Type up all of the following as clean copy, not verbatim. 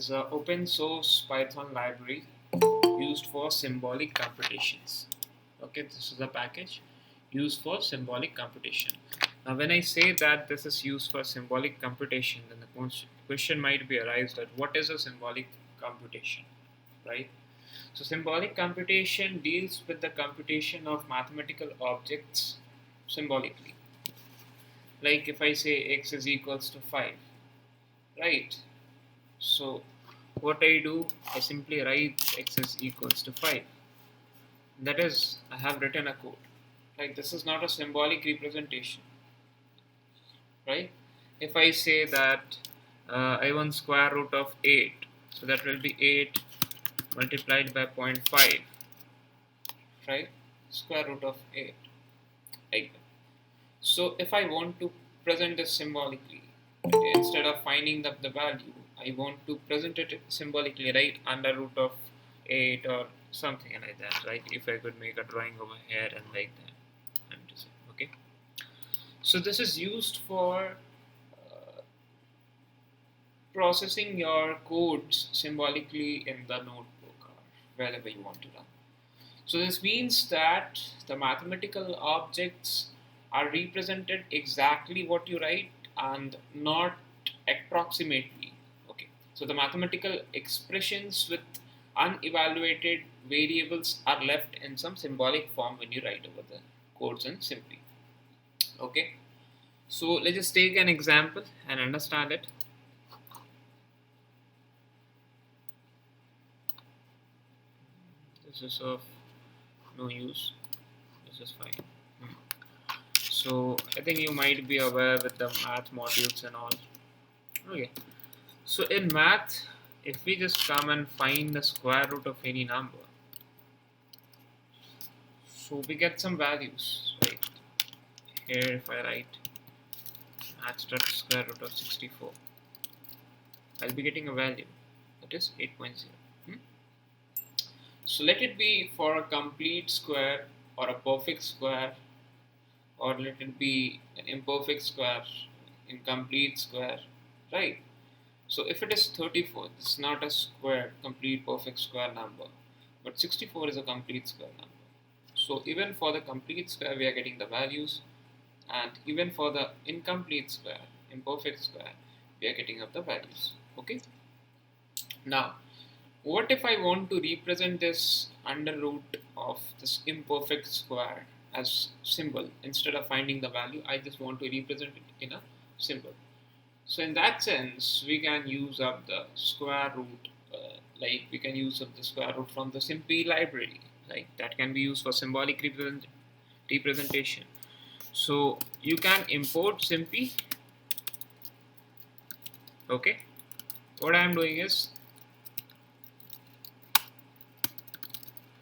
is an open source Python library used for symbolic computations. Okay, this is a package used for symbolic computation. Now, when I say that this is used for symbolic computation, then the question might be arised that what is a symbolic computation, right? So, symbolic computation deals with the computation of mathematical objects symbolically. Like if I say x is equals to 5, right? So what I do, I simply write x is equals to 5. That is, I have written a code. Like this is not a symbolic representation, right? If I say that I want square root of 8, so that will be 8 multiplied by 0.5, right? Square root of 8, like that. So if I want to present this symbolically, instead of finding the value, I want to present it symbolically, right? Under root of 8 or something like that, right? If I could make a drawing over here and like that. I'm just okay. So this is used for processing your codes symbolically in the notebook or wherever you want to run. So this means that the mathematical objects are represented exactly what you write and not approximately. Okay. So the mathematical expressions with unevaluated variables are left in some symbolic form when you write over the codes in simply. Okay. So let's just take an example and understand it. This is of no use. This is fine. So I think you might be aware with the math modules and all. Okay. So in math, if we just come and find the square root of any number, so we get some values, right? Here if I write math dot square root of 64, I'll be getting a value, that is 8.0. So let it be for a complete square or a perfect square, or let it be an imperfect square, incomplete square, right? So if it is 34, this is not a square, complete perfect square number, but 64 is a complete square number. So even for the complete square, we are getting the values, and even for the incomplete square, imperfect square, we are getting up the values. Okay. Now, what if I want to represent this under root of this imperfect square as symbol? Instead of finding the value, I just want to represent it in a symbol. So in that sense, we can use up the square root, like we can use up the square root from the SIMPy library, like that can be used for symbolic representation. So you can import SIMPy. Okay, what I am doing is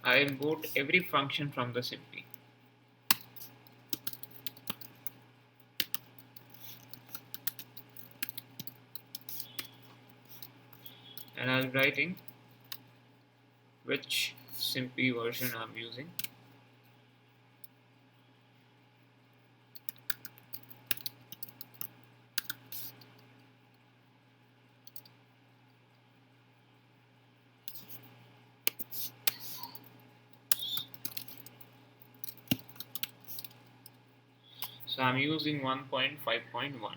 I import every function from the SIMPy. And I'm writing which SIMPy version I'm using. So I'm using 1.5.1.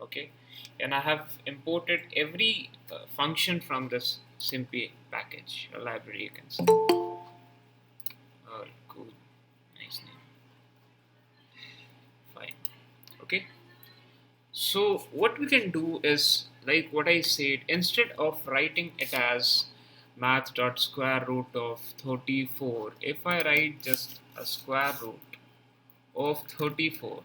Okay, and I have imported every function from this SIMPy package or library, you can say. Oh, cool, nice name. Fine. Okay, so what we can do is like what I said, instead of writing it as math dot square root of 34, if I write just a square root of 34,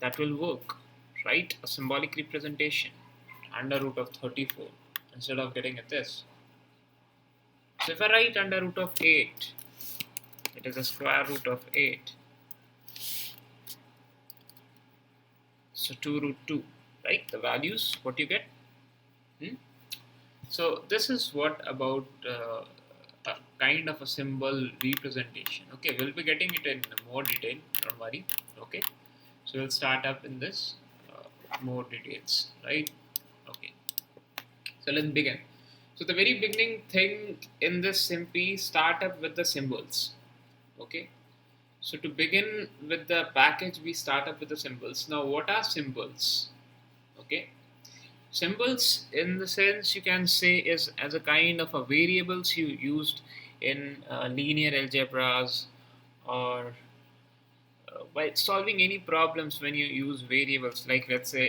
that will work, right? A symbolic representation under root of 34 instead of getting at this. So if I write under root of 8, it is a square root of 8. So 2 root 2, right? The values, what you get. So this is what about a kind of a symbol representation. Okay, we'll be getting it in more detail, don't worry. Okay, so we'll start up in this more details, right? Okay. So let's begin. So the very beginning thing in this simply start up with the symbols. Okay. So to begin with the package, we start up with the symbols. Now, what are symbols? Okay. Symbols, in the sense you can say, is as a kind of a variables you used in linear algebras, or by solving any problems when you use variables, like let's say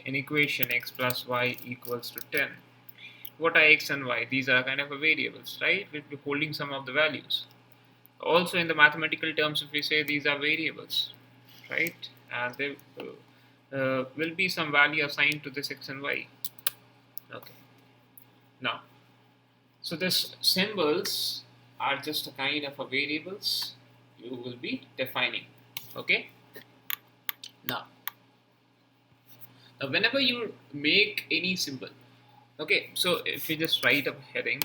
an equation x plus y equals to 10. What are x and y? These are kind of a variables, right? We'll be holding some of the values. Also in the mathematical terms, if we say these are variables, right, and there will be some value assigned to this x and y. Okay. Now, so this symbols are just a kind of a variables you will be defining. Okay. Now, whenever you make any symbol, okay, so if you just write a heading,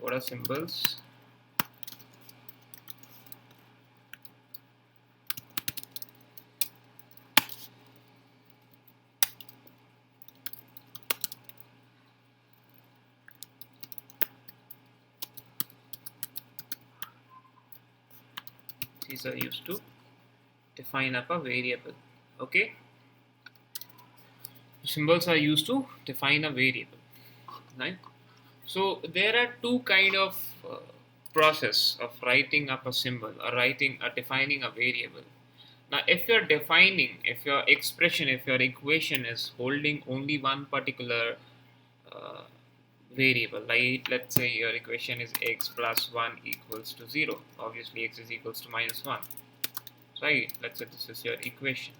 what are symbols? These are used to define up a variable. Okay, symbols are used to define a variable, right? So there are two kind of process of writing up a symbol or writing or defining a variable. Now, if you're defining, if your expression, if your equation is holding only one particular uh, variable, like let's say your equation is x plus 1 equals to 0. Obviously, x is equals to minus 1. Right? Let's say this is your equation.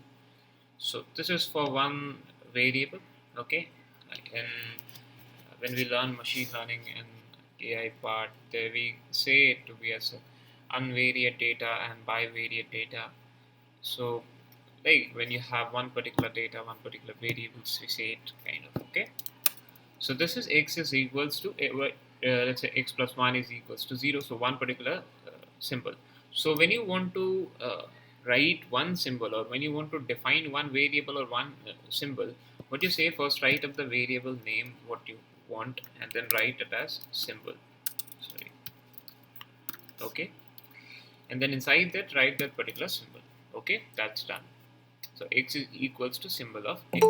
So this is for one variable. Okay. And when we learn machine learning and AI part, there we say it to be as unvariate data and bivariate data. So like when you have one particular data, one particular variables, we say it kind of. Okay. So this is x is equals to let's say x plus 1 is equals to 0. So one particular symbol. So when you want to write one symbol, or when you want to define one variable or one symbol, what you say, first write up the variable name what you want, and then write it as symbol. Sorry. Okay. And then inside that write that particular symbol. Okay, that's done. So x is equals to symbol of x.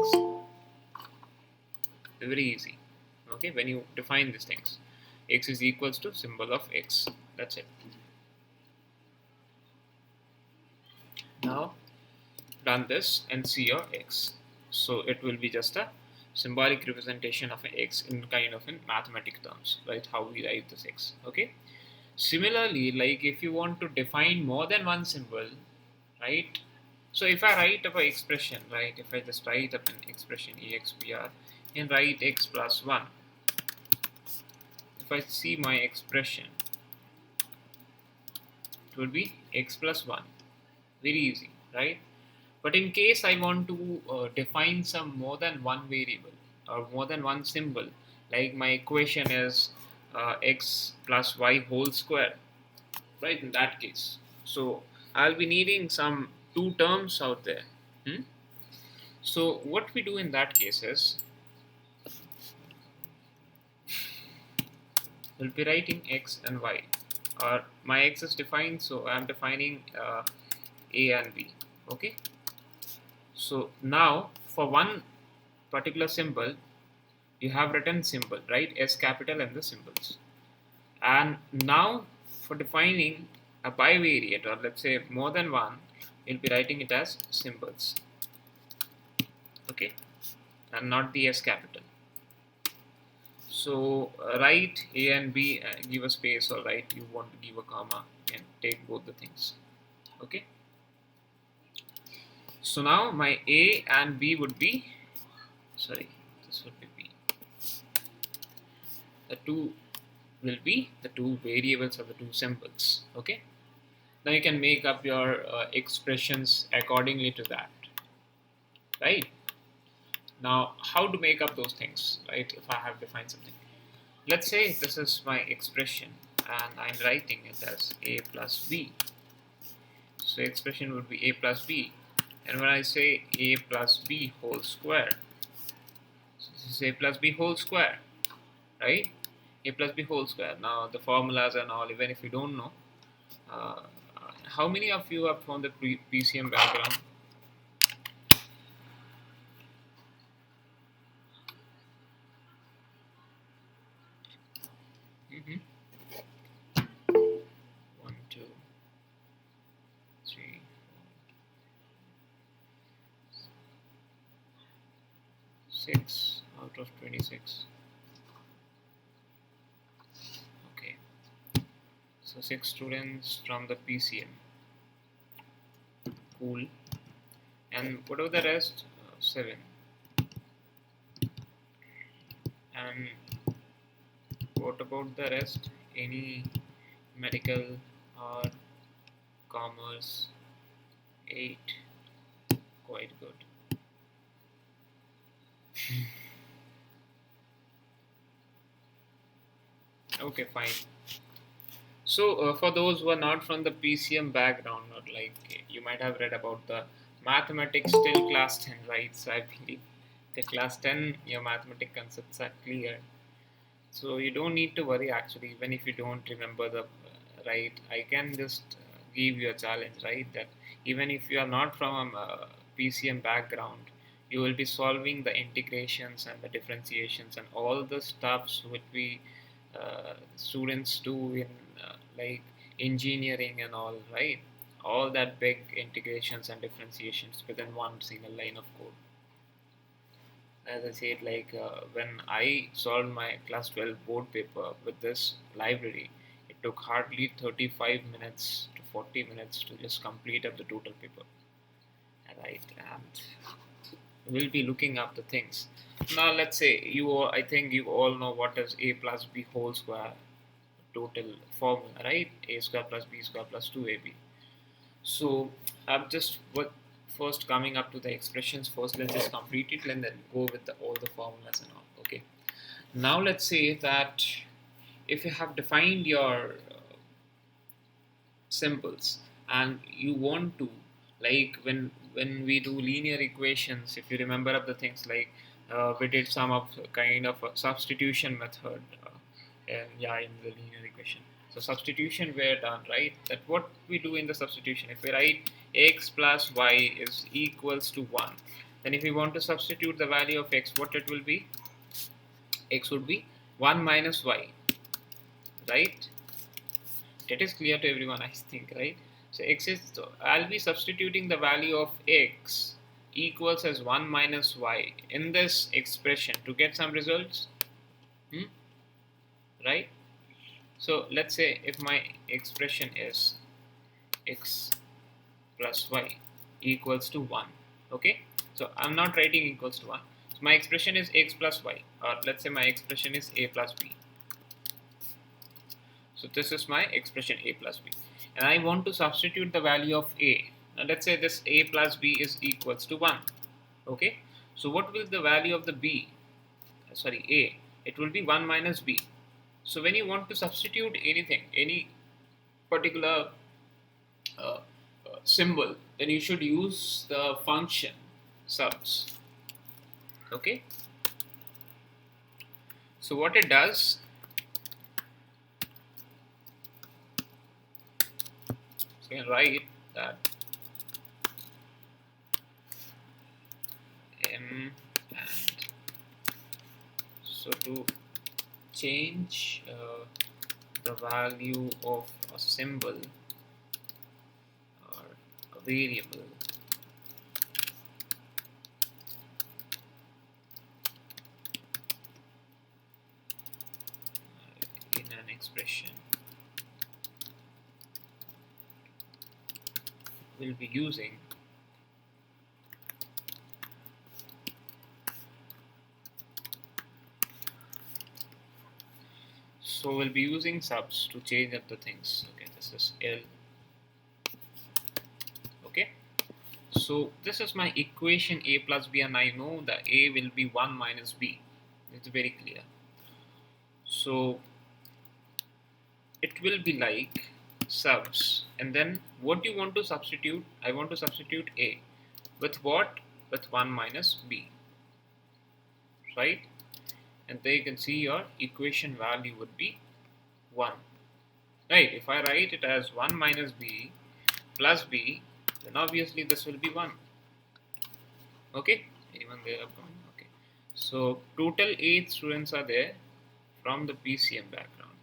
Very easy. Okay, when you define these things, x is equals to symbol of x. That's it. Now run this and see your x. So it will be just a symbolic representation of an x in kind of in mathematic terms, right? How we write this x. Okay. Similarly, like if you want to define more than one symbol, right? So if I write up an expression, right? If I just write up an expression expr and write x plus 1, if I see my expression, it would be x plus 1. Very easy, right? But in case I want to define some more than one variable or more than one symbol, like my equation is x plus y whole square, right? In that case, so I'll be needing some two terms out there. So what we do in that case is we'll be writing x and y, or my x is defined, so I'm defining a and b. Okay. So now for one particular symbol, you have written symbol, right? S capital and the symbols. And now for defining a bivariate, or let's say more than one, you'll be writing it as symbols. Okay. And not the S capital. So write A and B, give a space, or write you want to give a comma, and take both the things. Okay. So now my A and B would be, sorry, this would be B. The two will be the two variables or the two symbols. Okay. Now you can make up your expressions accordingly to that. Right. Now how to make up those things, right? If I have defined something. Let's say this is my expression and I'm writing it as A plus B. So expression would be A plus B. And when I say a plus b whole square, so this is a plus b whole square, right? A plus b whole square. Now the formulas and all, even if you don't know, uh, how many of you are from the PCM background? Mm-hmm. 1, 2, 3, 6 out of 26. Okay, so 6 students from the PCM. Cool. And what about the rest? 7. And what about the rest? Any medical or commerce? 8. Quite good. Okay, fine. So for those who are not from the PCM background, or like you might have read about the mathematics till class 10, right? So I believe the class 10 your mathematics concepts are clear. So you don't need to worry actually, even if you don't remember the right. I can just give you a challenge, right? That even if you are not from a PCM background, you will be solving the integrations and the differentiations and all the stuffs which we students do in like engineering and all, right? All that big integrations and differentiations within one single line of code. As I said, like when I solved my class 12 board paper with this library, it took hardly 35 minutes to 40 minutes to just complete up the total paper. Right, and we'll be looking up the things. Now, let's say you all, I think you all know what is a plus b whole square total formula, right? A square plus b square plus 2ab. So I'm just what first coming up to the expressions first. Let's just complete it and then go with all the formulas and all. Okay. Now let's say that if you have defined your symbols and you want to, like when we do linear equations, if you remember of the things like we did some of kind of a substitution method and yeah, in the linear equation. So substitution were done, right? That what we do in the substitution, if we write x plus y is equals to 1, then if we want to substitute the value of x, what it will be? X would be 1 minus y, right? That is clear to everyone, I think, right? So x is, so I'll be substituting the value of x equals as 1 minus y in this expression to get some results, hmm? Right? So let's say if my expression is x plus y equals to 1, okay? So I'm not writing equals to 1. So my expression is x plus y, or let's say my expression is a plus b. So this is my expression a plus b. And I want to substitute the value of a. Now let's say this a plus b is equals to 1. Okay. So what will the value of the b? Sorry, a. It will be 1 minus b. So when you want to substitute anything, any particular symbol, then you should use the function subs. Okay. So what it does, so you can write that m, and so to change the value of a symbol or a variable, in an expression, we'll be using subs to change up the things. Okay, this is L. Okay, so this is my equation a plus b, and I know that a will be 1 minus b. It's very clear. So it will be like subs, and then what you want to substitute? I want to substitute a. with what? With 1 minus b, right? And there you can see your equation value would be 1, right? If I write it as 1 minus b plus b, then obviously this will be 1. Okay, anyone there upcoming? Okay, so total 8 students are there from the PCM background.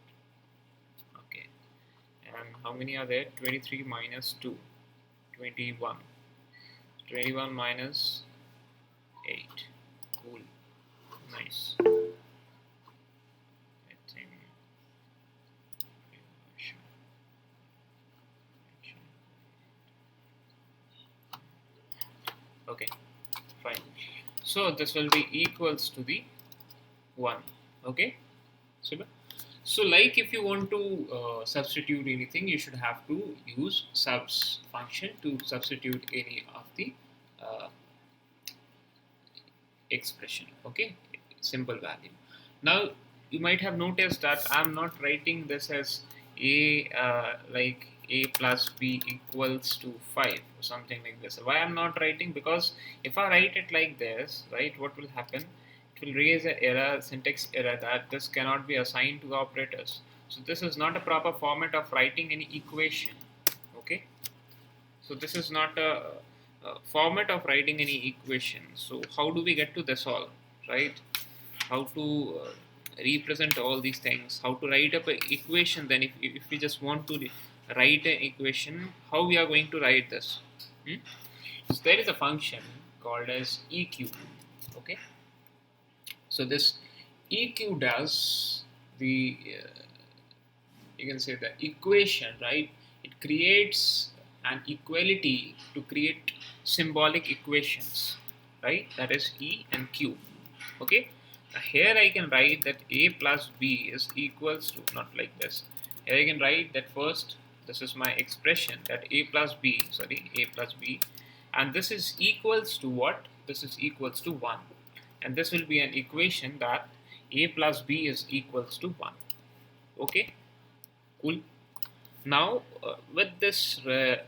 Okay, and how many are there? 23 minus 2, 21. 21 minus 8. Cool, nice. I think okay, fine. So this will be equals to the 1. Okay, so like if you want to substitute anything, you should have to use subs function to substitute any of the uh, expression. Okay, simple value. Now you might have noticed that I'm not writing this as a like a plus b equals to 5 or something like this. Why I'm not writing? Because if I write it like this, right, what will happen? It will raise an error, syntax error, that this cannot be assigned to operators. So this is not a proper format of writing any equation. Okay, so this is not a format of writing any equation. So how do we get to this all, right? How to represent all these things, how to write up an equation. Then if we just want to write an equation, how we are going to write this? So there is a function called as EQ. Okay, so this EQ does the you can say the equation, right? It creates an equality to create symbolic equations, right? That is E and Q. Okay, now here I can write that a plus b is equals to, not like this. Here I can write that first, this is my expression, that a plus b, and this is equals to what? This is equals to 1, and this will be an equation that a plus b is equals to 1. Okay, cool. Now with this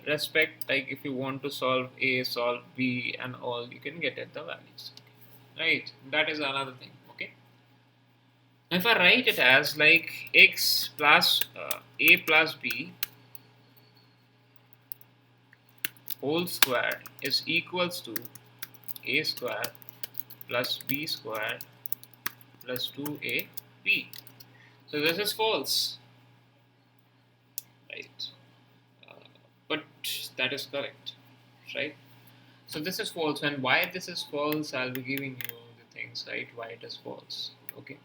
respect, like if you want to solve a, solve b and all, you can get at the values, right? That is another thing. Okay, if I write it as like x plus a plus b whole square is equals to a square plus b square plus 2ab, so this is false, right? uh, but that is correct, right? So this is false, and why this is false, I'll be giving you the things, right? Why it is false. Okay,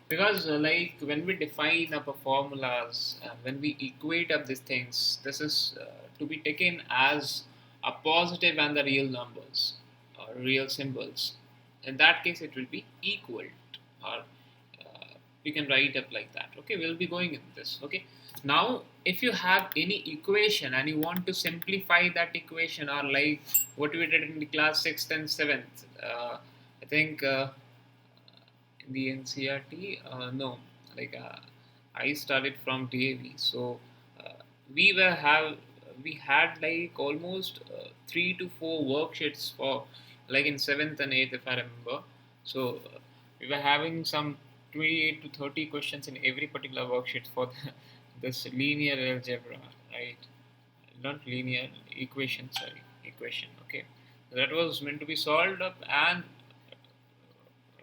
because like when we define up formulas and when we equate up these things, this is to be taken as a positive and the real numbers or real symbols. In that case it will be equal, or we can write up like that. Okay, we'll be going in this. Okay, now if you have any equation and you want to simplify that equation, or like what we did in the class 6th and 7th, I think in the NCRT, no, like I started from DAV, so uh, we were have we had like almost 3 to 4 worksheets for, like in 7th and 8th if I remember. So we were having some 28 to 30 questions in every particular worksheet for this linear algebra, right? Not linear equation, sorry, equation. Okay, that was meant to be solved up, and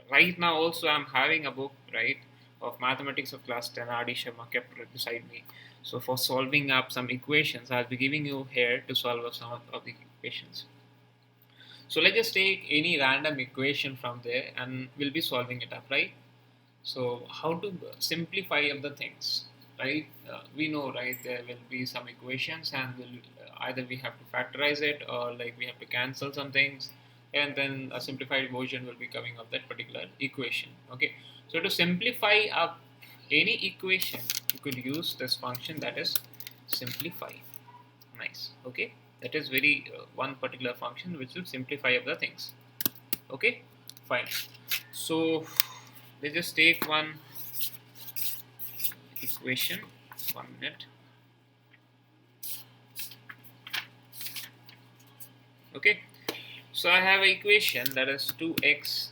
right now also I'm having a book, right, of mathematics of class 10. RD Sharma kept right beside me. So for solving up some equations, I'll be giving you here to solve up some of the equations. So let's just take any random equation from there and we'll be solving it up, right? So how to simplify up the things, right? We know, right, there will be some equations and we'll either we have to factorize it, or like we have to cancel some things, and then a simplified version will be coming of that particular equation. Okay, so to simplify up any equation, you could use this function, that is simplify. Nice. Okay, that is very one particular function which will simplify up the things. Okay, fine. So let's just take one equation. 1 minute. Okay, so I have an equation that is 2x,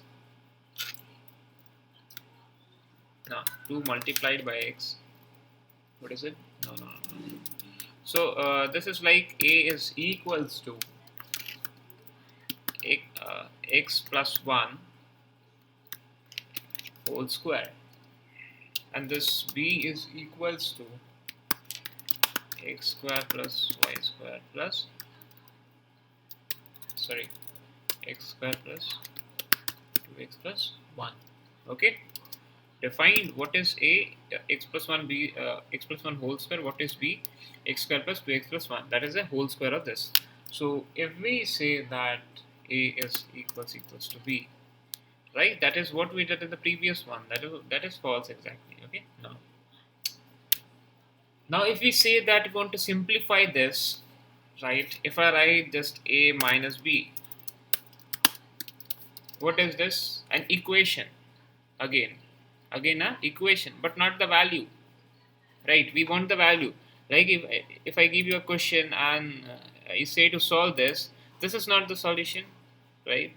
no, 2 multiplied by x. What is it? No. So this is like a is equals to x plus 1 whole square, and this b is equals to x square plus y square plus, sorry, x square plus 2x plus 1. Okay, defined what is a, x plus 1 b, x plus 1 whole square, what is b, x square plus 2x plus 1, that is a whole square of this. So if we say that a is equals to b, right, that is what we did in the previous one, that is false exactly. Okay, now if we say that we want to simplify this, right, if I write just a minus b, what is this? An equation. Again a equation, but not the value, right? We want the value. Like if I give you a question and I say to solve this, this is not the solution, right?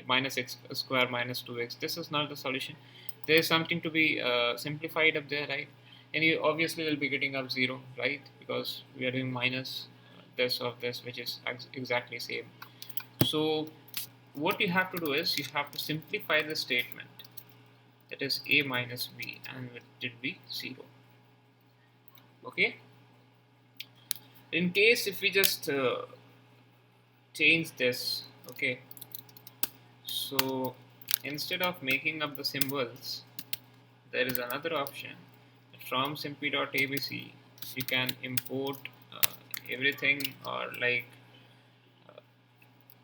Minus x square minus 2x, this is not the solution. There is something to be simplified up there, right? And you obviously will be getting up 0, right? Because we are doing minus this of this, which is exactly same. So what you have to do is you have to simplify the statement, that is a minus b, and it will be 0. Okay, in case if we just change this, okay, so instead of making up the symbols, there is another option. From simpy.abc you can import everything, or like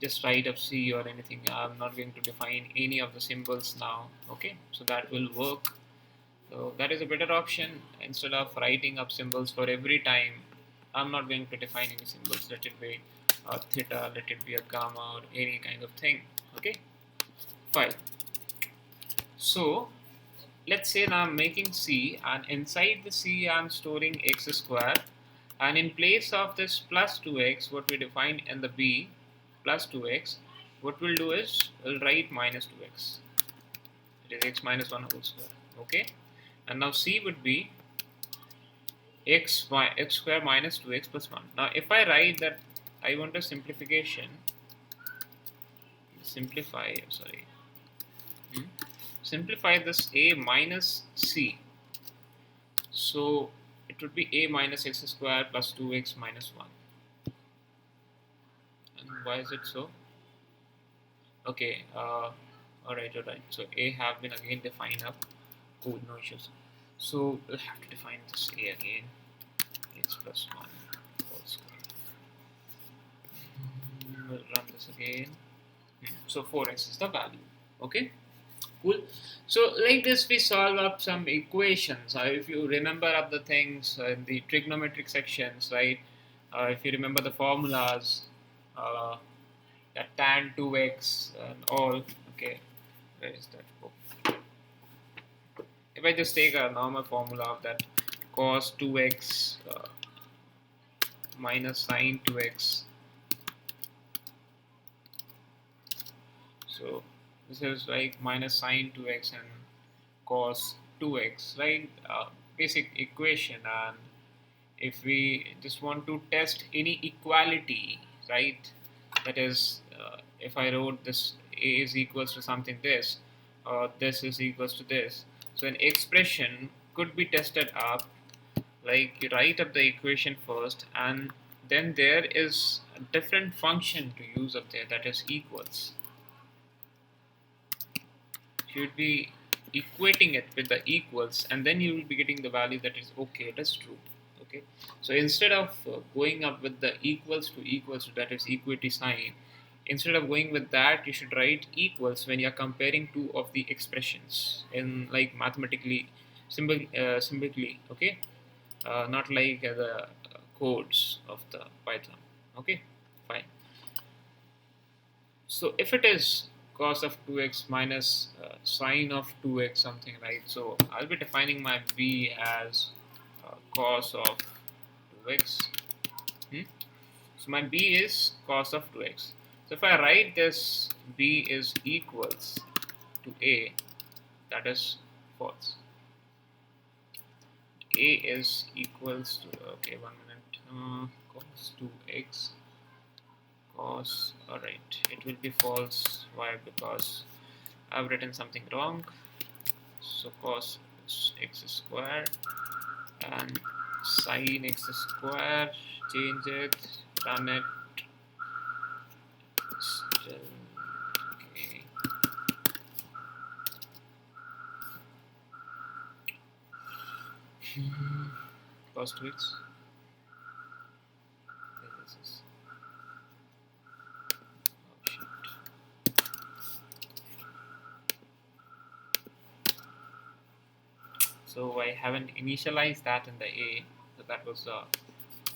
just write up C or anything. I'm not going to define any of the symbols now. Okay, so that will work. So that is a better option. Instead of writing up symbols for every time, I'm not going to define any symbols. Let it be a theta, let it be a gamma, or any kind of thing. Okay, fine. So let's say now I'm making C, and inside the C I'm storing x square, and in place of this plus 2x, what we defined in the B, plus 2x, what we'll do is we'll write minus 2x. It is x minus 1 whole square. Okay, and now C would be x square minus 2x plus 1. Now if I write that I want a simplification, simplify this a minus c, so it would be a minus x square plus 2x minus 1. And why is it so? Okay, alright, so a have been again defined up. Cool, no issues. So we'll have to define this a again, x plus 1 whole square. We'll run this again. So 4x is the value. Okay, cool. So like this we solve up some equations. If you remember up the things in the trigonometric sections, right? If you remember the formulas, that tan 2x and all. Okay, where is that book? If I just take a normal formula of that, cos 2x minus sin 2x, so this is like minus sin 2x and cos 2x, right? Basic equation. And if we just want to test any equality, right, that is if I wrote this a is equals to something this, or this is equals to this, so an expression could be tested up. Like you write up the equation first, and then there is a different function to use up there, that is equals. You would be equating it with the equals, and then you will be getting the value that is okay, it is true. Okay, so instead of going up with the equals to equals to, that is equity sign, instead of going with that, you should write equals when you are comparing two of the expressions in like mathematically symbolically. Okay, not like the codes of the Python. Okay, fine. So if it is cos of 2x minus sine of 2x something, right, so I'll be defining my b as cos of 2x. So my b is cos of 2x. So if I write this b is equals to a, that is false. A is equals to, okay, 1 minute, cos 2x cos, alright, it will be false. Why? Because I've written something wrong. So cos x square and sin x square, change it, run it, still okay. Cos 2x, this is, oh shit. So I haven't initialized that in the a, so that was the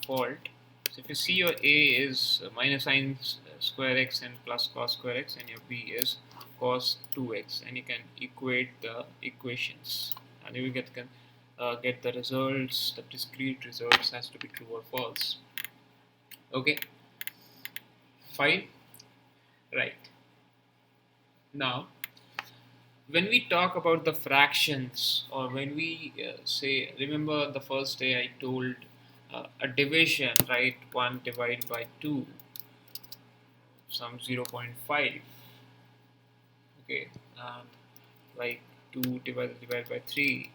fault. So if you see your a is minus sin square x and plus cos square x, and your b is cos 2x, and you can equate the equations, and you will get the results. The discrete results has to be true or false. Okay, fine, right. Now when we talk about the fractions, or when we say, remember the first day I told a division, right? 1 divided by 2, some 0.5, okay, and like 2 divided by 3,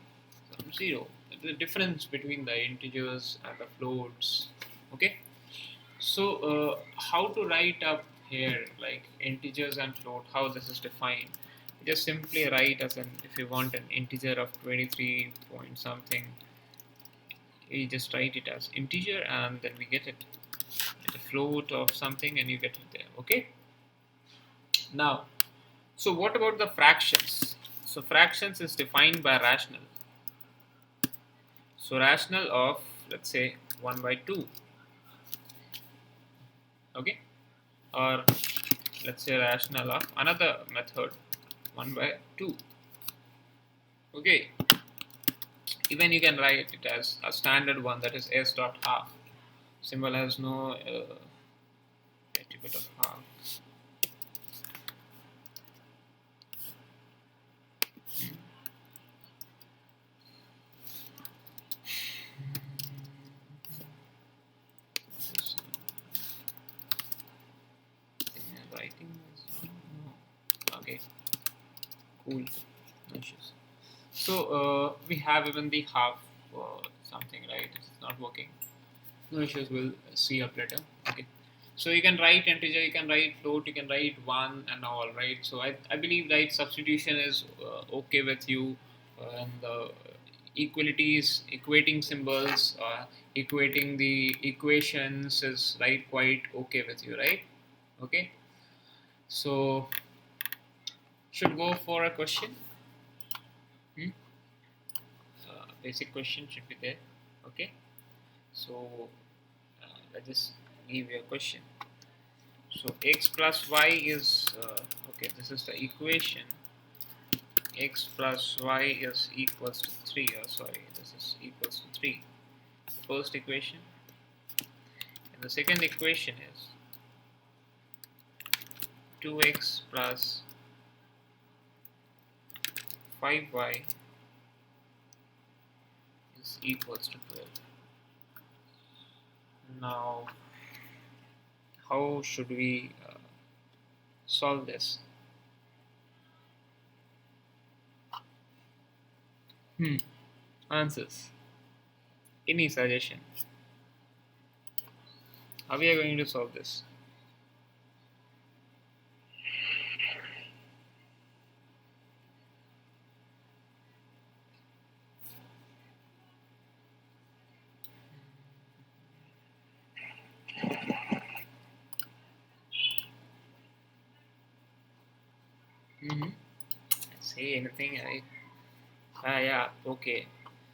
some 0. The difference between the integers and the floats, okay. So how to write up here like integers and float, how this is defined? Just simply write as an, if you want an integer of 23 point something, you just write it as integer, and then we get it, a float of something, and you get it there. Okay, now, so what about the fractions? So fractions is defined by rational. So rational of, let's say, 1 by 2, okay, or let's say rational of another method, 1 by 2, okay. Even you can write it as a standard one, that is s dot half. Symbol has no attribute of half. Writing is no. Okay, cool, no issues. So we have even the half something, right? It's not working. No issues. We'll see up later. Okay. So you can write integer, you can write float, you can write one and all, right? So I believe, right, substitution is okay with you, and the equalities, equating symbols, equating the equations is, right, quite okay with you, right? Okay. So should go for a question. Hmm? Basic question should be there. Okay. So let's just give you a question. So x plus y is okay. This is the equation. X plus y is equals to 3. Oh, sorry, this is equals to 3. The first equation, and the second equation is 2x plus 5y is equals to 12. Now, how should we solve this? Answers. Any suggestion? How we are going to solve this? Say anything, right? Yeah, okay.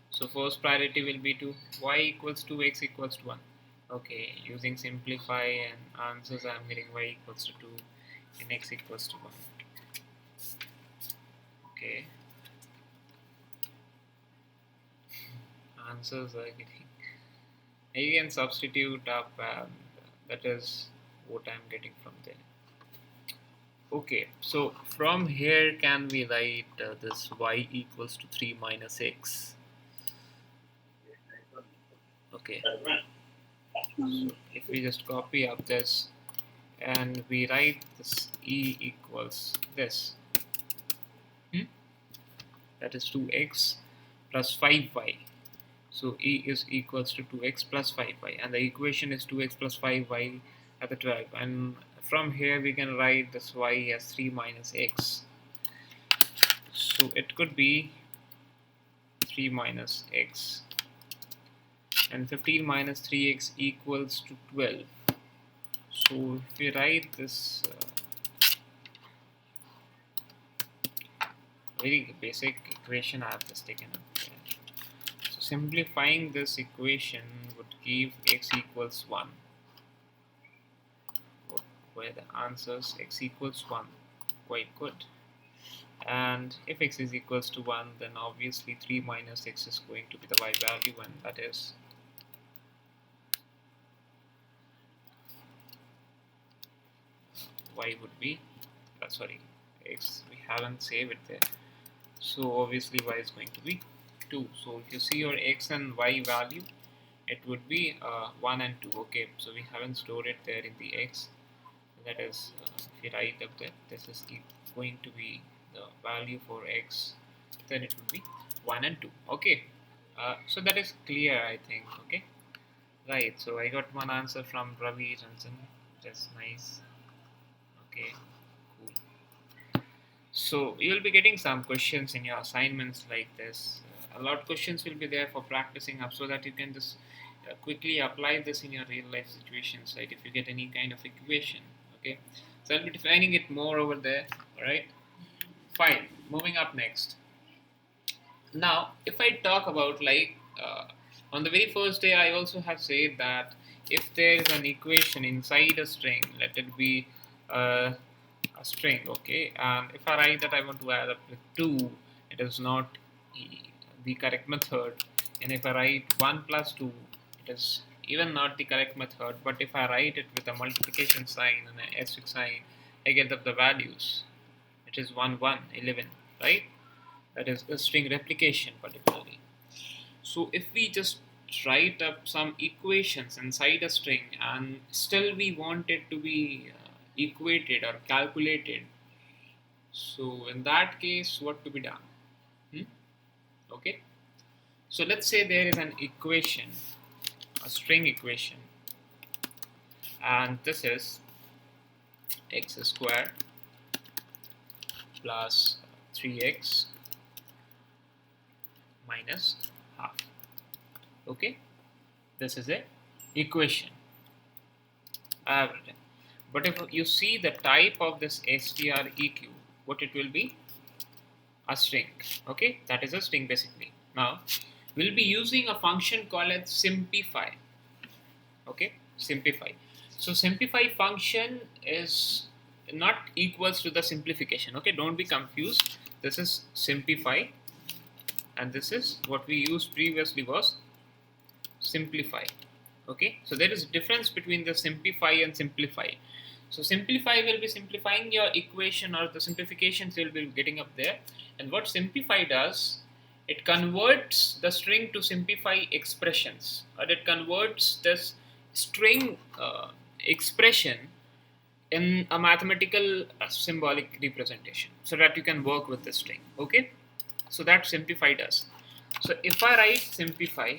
So first priority will be to y equals to x equals to 1. Okay, using simplify and answers, I am getting y equals to 2 and x equals to 1. Okay, answers are getting, you can substitute up, that is what I'm getting from there. Okay, so from here can we write this y equals to 3 minus x. Okay, so if we just copy up this and we write this e equals this, that is 2x plus 5y. So e is equals to 2x plus 5y, and the equation is 2x plus 5y at the 12. And from here we can write this y as 3 minus x. So it could be 3 minus x, and 15 minus 3x equals to 12. So if we write this very basic equation, I have just taken up there. So simplifying this equation would give x equals 1, where the answers x equals 1. Quite good. And if x is equals to 1, then obviously 3 minus x is going to be the y value, and that is y would be sorry, x we haven't saved it there, so obviously y is going to be 2. So if you see your x and y value, it would be 1 and 2. Okay, so we haven't stored it there in the x. That is, if you write up there, this is going to be the value for x, then it would be 1 and 2. Okay, so that is clear, I think. Okay, right, so I got one answer from Ravi Johnson. That's nice. Okay, cool. So you'll be getting some questions in your assignments like this. A lot of questions will be there for practicing up, so that you can just quickly apply this in your real life situations, right? If you get any kind of equation. Okay, so I'll be defining it more over there. All right, fine. Moving up next. Now, if I talk about on the very first day, I also have said that if there is an equation inside a string, let it be a string, okay, and if I write that I want to add up with 2, it is not the correct method, and if I write 1 plus 2, it is even not the correct method. But if I write it with a multiplication sign and an asterisk sign, I get up the values. It is 1 1 11, right? That is a string replication particularly. So if we just write up some equations inside a string and still we want it to be equated or calculated, so in that case what to be done? Okay, so let's say there is an equation, a string equation, and this is x squared plus 3x minus half. Okay, this is a equation I have written. But if you see the type of this strEq, what it will be? A string. Okay, that is a string basically. Now we'll be using a function called as simplify. Okay, simplify. So simplify function is not equals to the simplification. Okay, don't be confused. This is simplify, and this is what we used previously was simplify. Okay, so there is a difference between the simplify and simplify. So simplify will be simplifying your equation, or the simplifications you'll be getting up there. And what simplify does, it converts the string to simplify expressions, or it converts this string expression in a mathematical symbolic representation, so that you can work with the string. Okay, so that simplify does. So if I write simplify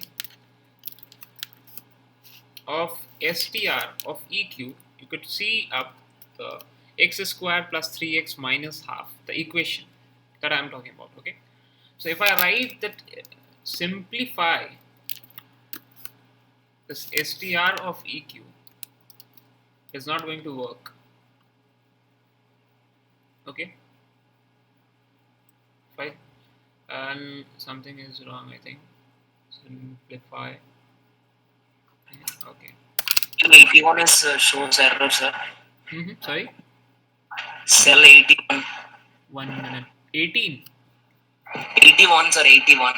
of str of eq, you could see up the x squared plus 3x minus half, the equation that I am talking about. Okay, so if I write that simplify this str of eq, is not going to work. Okay, fine, and something is wrong, I think. Simplify. Okay. 81 is shows error, sir. Sorry? Cell 81. 1 minute. 18. 81, sir, 81.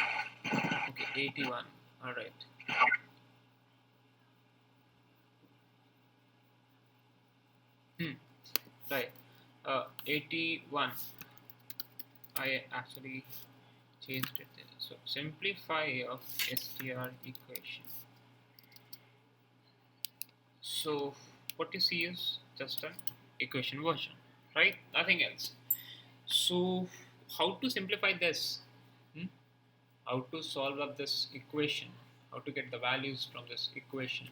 Okay, 81. Alright. right? 81. I actually changed it there. So simplify of STR equation. So what you see is just an equation version, right? Nothing else. So how to simplify this? Hmm? How to solve up this equation? How to get the values from this equation?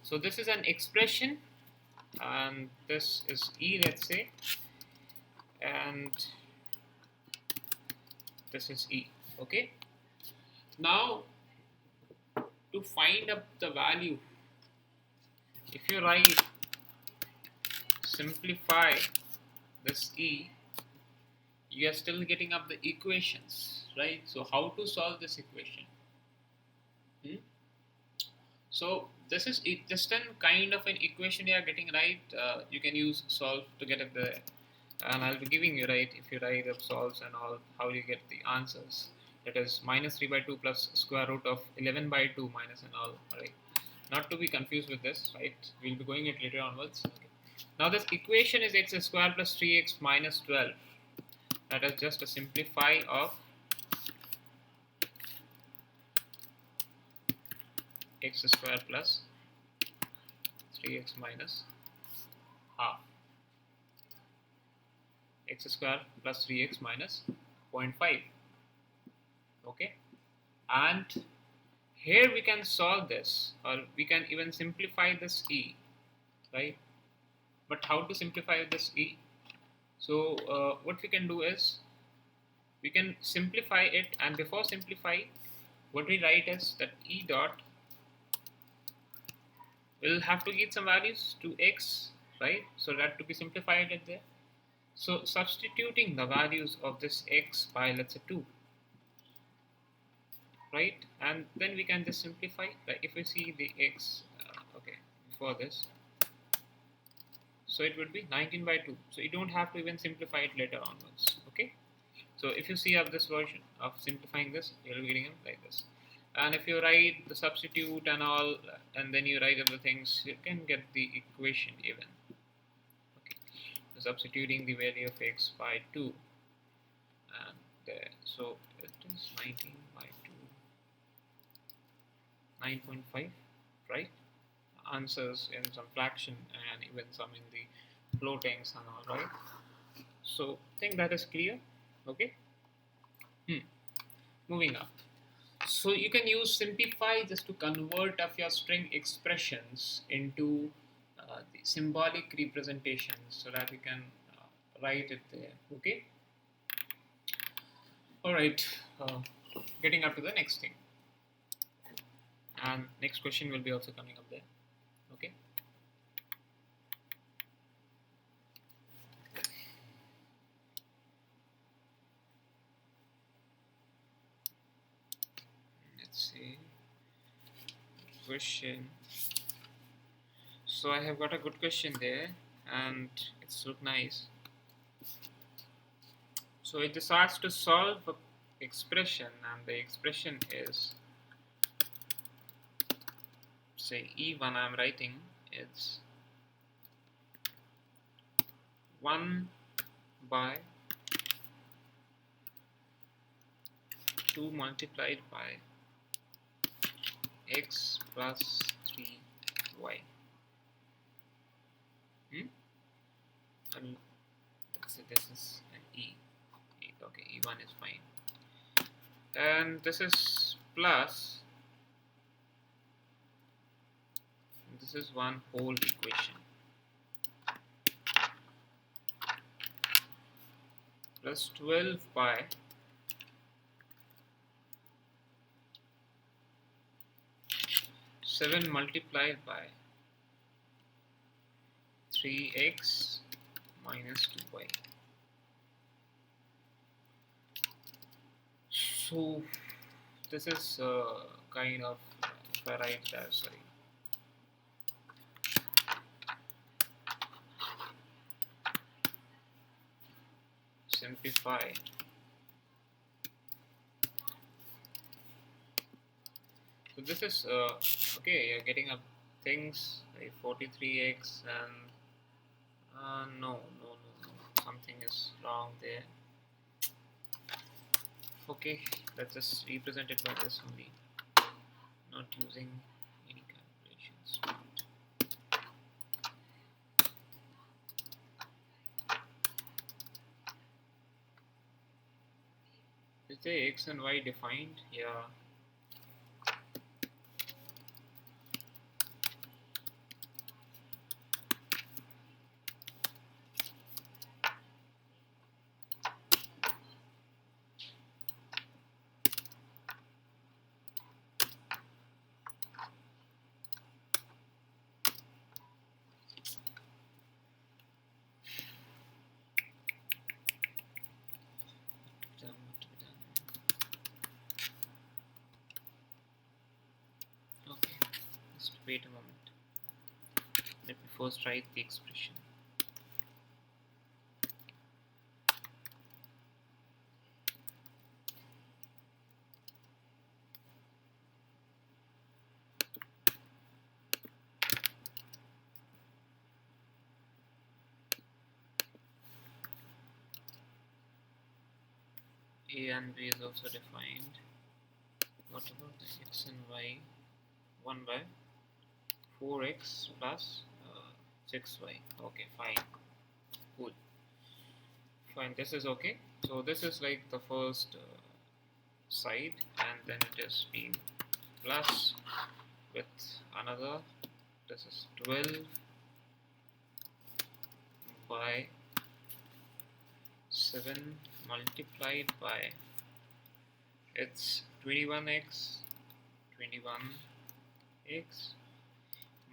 So this is an expression, and this is E, let's say, and this is E. Okay. Now to find up the value, if you write simplify this E, you are still getting up the equations, right? So how to solve this equation? Hmm? So this is just a kind of an equation you are getting, right? You can use solve to get up the, and I'll be giving you, right, if you write up solves and all, how you get the answers. That is minus 3 by 2 plus square root of 11 by 2 minus and all, right? Not to be confused with this, right? We'll be going it later onwards. Okay. Now this equation is x square plus 3x minus 12. That is just a simplify of x square plus 3x minus half, x square plus 3x minus 0.5. Okay, and here we can solve this, or we can even simplify this e, right? But how to simplify this e? So what we can do is we can simplify it, and before simplify, what we write is that e dot will have to give some values to x, right? So that to be simplified at there. So substituting the values of this x by, let's say, 2, right? And then we can just simplify. Like if we see the x, okay, before this, so it would be 19 by 2. So you don't have to even simplify it later onwards. Okay. So if you see of this version of simplifying this, you'll be getting it like this. And if you write the substitute and all, and then you write other things, you can get the equation even. Okay. So substituting the value of x by 2, and so it is 19 by 2, 9.5, right? Answers in some fraction and even some in the floatings and all, right? So I think that is clear. Okay. Moving up. So you can use simplify just to convert of your string expressions into the symbolic representations, so that you can write it there. Okay. All right. Getting up to the next thing, and next question will be also coming up there. Okay. Let's see. Question. So I have got a good question there, and it's look nice. So it just asks to solve a expression, and the expression is, say, E1 I'm writing, it's 1 by 2 multiplied by x plus 3y. And let's say this is an E. Okay, E1 is fine. And this is plus, this is one whole equation, plus 12 by 7 multiplied by 3x minus 2y. So this is kind of, if I write that, sorry, simplify. So this is okay. You're getting up things like 43x and no, wrong there. Okay, let's just represent it by this only, not using any calculations. Is there x and y defined? Yeah. Okay, just wait a moment. Let me first write the expression. A and B is also defined. What about the x and y? 1 by 4x plus 6y. Okay, fine. Cool. Fine, this is okay. So this is like the first side, and then it is being plus with another. This is 12 by 7 multiplied by it's 21x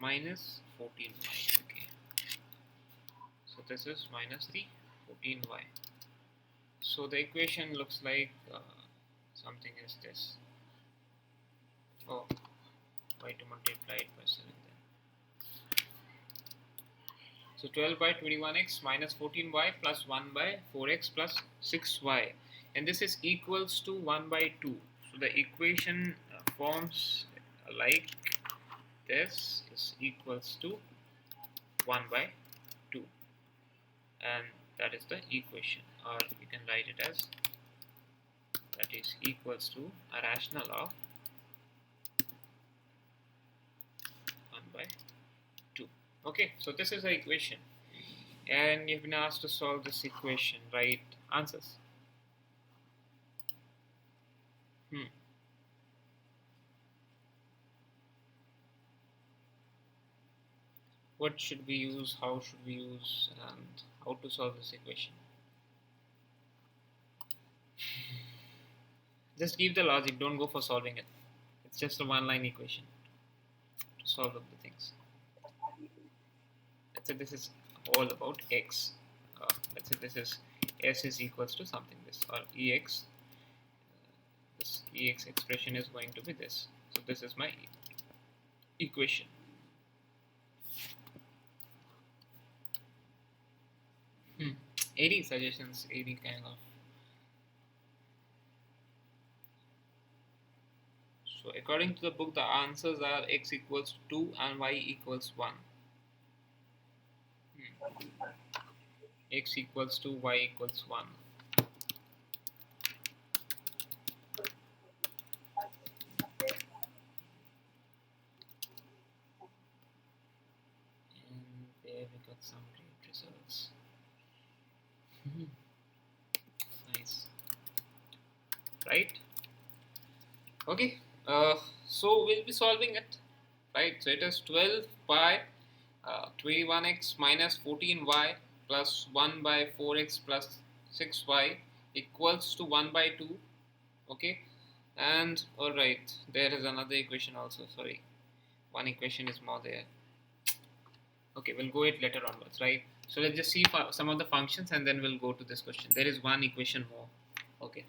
minus 14y. Okay, so this is minus the 14y. So the equation looks like something is this. Oh, y to multiply it by 7 then. So 12 by 21x minus 14y plus 1 by 4x plus 6y, and this is equals to 1 by 2. So the equation forms like this is equals to 1 by 2, and that is the equation, or you can write it as that is equals to a rational of 1 by 2. Okay, so this is the equation, and you've been asked to solve this equation, write answers. What should we use, how should we use, and how to solve this equation? Just give the logic, don't go for solving it. It's just a one-line equation to solve up the things. Let's say this is all about x. Let's say this is s is equals to something this, or ex. This ex expression is going to be this. So this is my equation. Any suggestions, any kind of. So according to the book, the answers are x equals 2 and y equals 1. X equals 2, y equals 1. And there we got some great results. Nice. Right? Okay. So we'll be solving it. Right? So it is 12 by 21x minus 14y plus 1 by 4x plus 6y equals to 1 by 2. Okay. And alright, there is another equation also. Sorry. One equation is more there. Okay, we'll go it later onwards, right? So let's just see some of the functions, and then we'll go to this question. There is one equation more. Okay.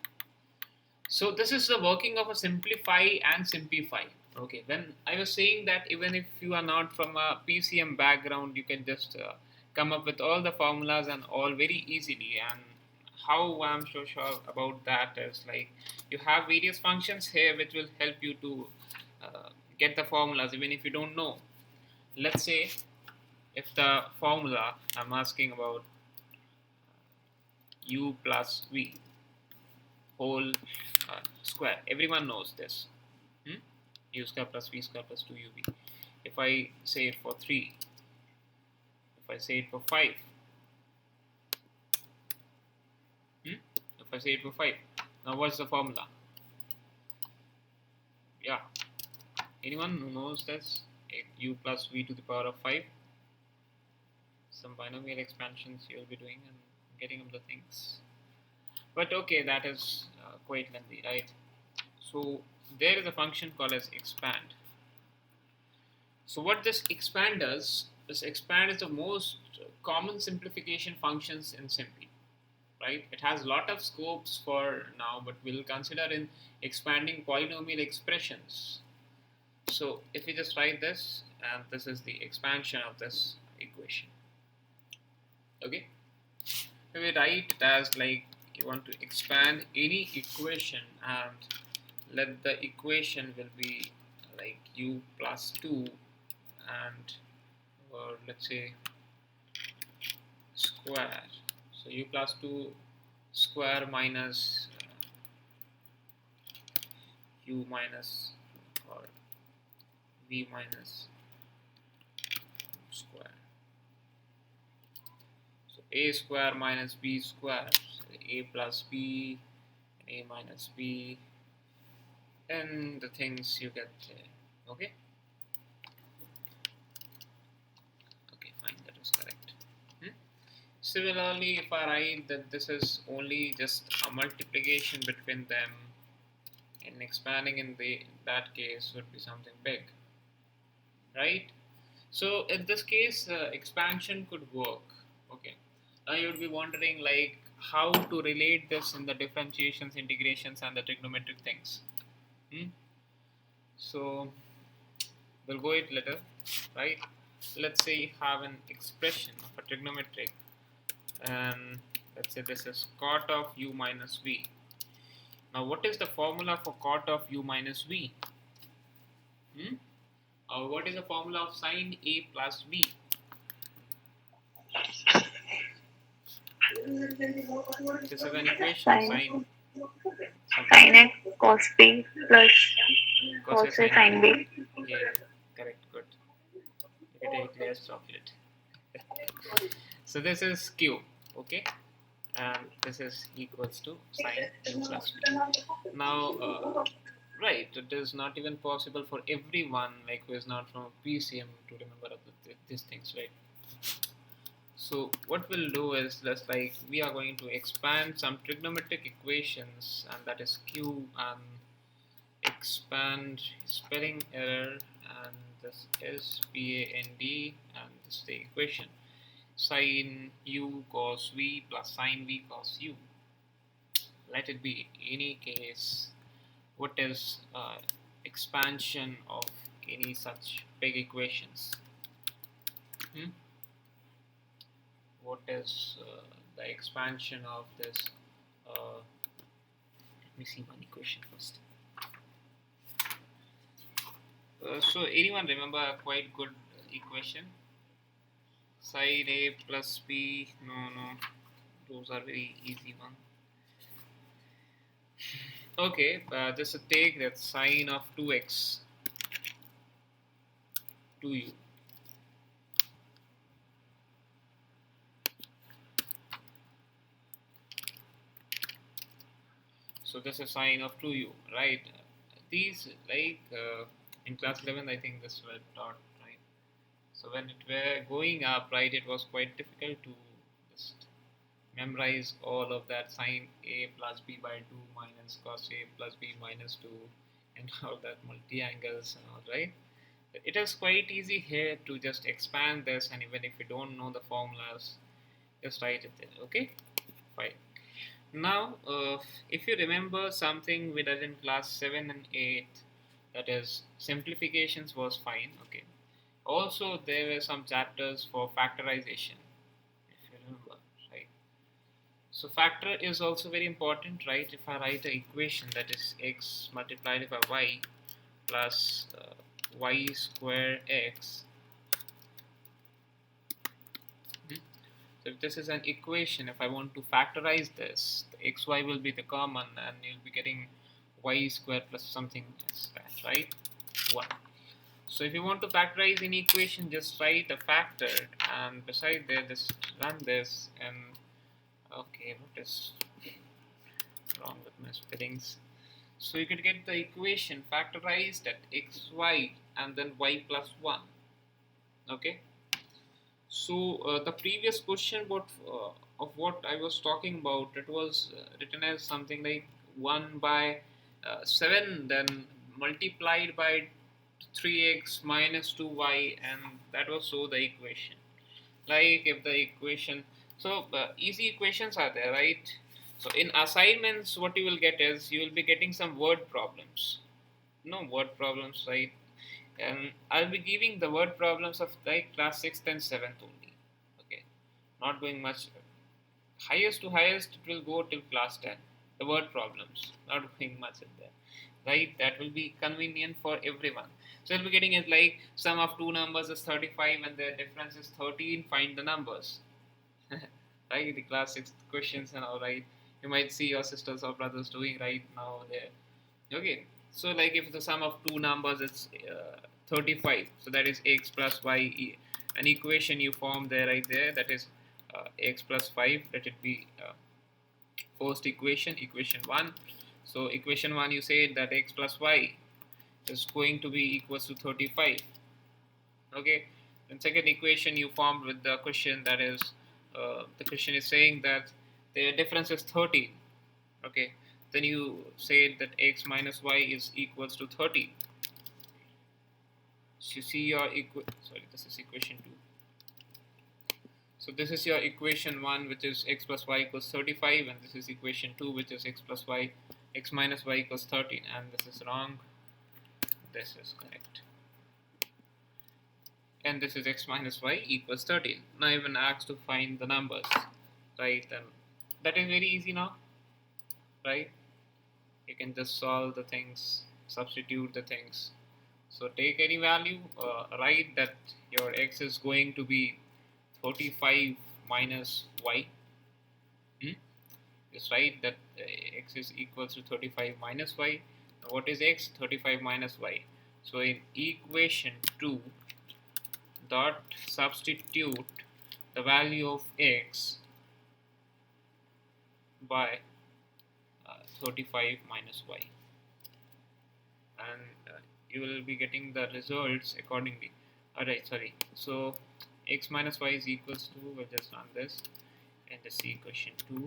So this is the working of a simplify and simplify. Okay, when I was saying that even if you are not from a PCM background, you can just come up with all the formulas and all very easily. And how I'm so sure about that is like you have various functions here which will help you to get the formulas even if you don't know. Let's say if the formula I'm asking about u plus v whole square. Everyone knows this. U square plus v square plus 2uv. If I say it for 3, if I say it for 5, if I say it for 5, now what's the formula? Yeah, anyone who knows this? U plus v to the power of 5. Some binomial expansions you'll be doing and getting up the things. But okay, that is quite lengthy, right? So there is a function called as expand. So what this expand does, this expand is the most common simplification functions in Simpy, right? It has a lot of scopes for now, but we'll consider in expanding polynomial expressions. So if we just write this, and this is the expansion of this equation. Okay, so we write it as like you want to expand any equation, and let the equation will be like u plus 2 and, or let's say square. So u plus 2 square minus u minus or v minus square. So a square minus b square, so a plus b and a minus b, and the things you get there. Okay, okay, fine, that is correct. Similarly, if I write that this is only just a multiplication between them, and expanding in that case would be something big, right? So in this case, expansion could work. Okay, now you would be wondering like how to relate this in the differentiations, integrations, and the trigonometric things. So we'll go it later, right? Let's say you have an expression of a trigonometric, and let's say this is cot of u minus v. Now what is the formula for cot of u minus v? What is the formula of sine a plus b? This is an equation, sine a cos b plus cos a sine b. Yeah, correct, good. You can take a glass chocolate. So this is q, okay, and this is equals to sine u plus b. Now, right, it is not even possible for everyone like who is not from PCM to remember these things, right? So what we'll do is just like we are going to expand some trigonometric equations, and that is q, and expand spelling error, and this is pand, and this is the equation sine u cos v plus sine v cos u. Let it be any case. What is expansion of any such big equations? What is the expansion of this? Let me see one equation first. So anyone remember a quite good equation? Sine a plus b. No, those are very easy one. Okay, just take that sine of 2x 2u. So this is sine of 2u, right? These like in class 11, I think this were taught, right? So when it were going up, right, it was quite difficult to just memorize all of that sine a plus b by 2 minus cos a plus b minus 2 and all that multi-angles and all, right? It is quite easy here to just expand this, and even if you don't know the formulas, just write it there. Okay, fine. Now if you remember something we did in class 7 and 8, that is simplifications was fine. Okay, also there were some chapters for factorization, if you remember, right? So factor is also very important, right? If I write an equation that is x multiplied by y plus y square x, so So if this is an equation, if I want to factorize this, the xy will be the common and you'll be getting y square plus something is that, right? 1. So if you want to factorize an equation, just write a factor and beside there just run this and okay, what is wrong with my spellings? So you could get the equation factorized at xy and then y plus 1. Okay. So the previous question of what I was talking about, it was written as something like 1 by 7 then multiplied by 3x minus 2y, and that was so the equation. Like if the equation, so easy equations are there, right? So in assignments what you will get is you will be getting some word problems. No word problems, right? And I'll be giving the word problems of like class 6th and 7th only. Okay, not going much. Highest to highest it will go till class 10. The word problems, not going much in there, right? That will be convenient for everyone. So you'll be getting it like sum of two numbers is 35 and their difference is 13. Find the numbers. Right, the class 6 questions and all, right? You might see your sisters or brothers doing right now there. Okay, so like if the sum of two numbers is 35, so that is x plus y, an equation you form there, right there, that is x plus 5, let it be first equation, equation 1. So equation 1 you say that x plus y is going to be equals to 35. Okay, and second equation you formed with the question, that is the question is saying that the difference is 13. Okay, then you say that x minus y is equals to 30. So you see your sorry, this is equation 2. So this is your equation 1, which is x plus y equals 35, and this is equation 2, which is x plus y, x minus y equals 13, and this is wrong, this is correct. And this is x minus y equals 13. Now even asked to find the numbers, right? And that is very easy now, right? You can just solve the things, substitute the things. So take any value, write that your x is going to be 35 minus y. Just write that x is equals to 35 minus y. What is x? 35 minus y. So in equation 2, dot substitute the value of x by 35 minus y, and you will be getting the results accordingly. Alright, sorry. So x minus y is equals to, we'll just run this and just see equation 2. Is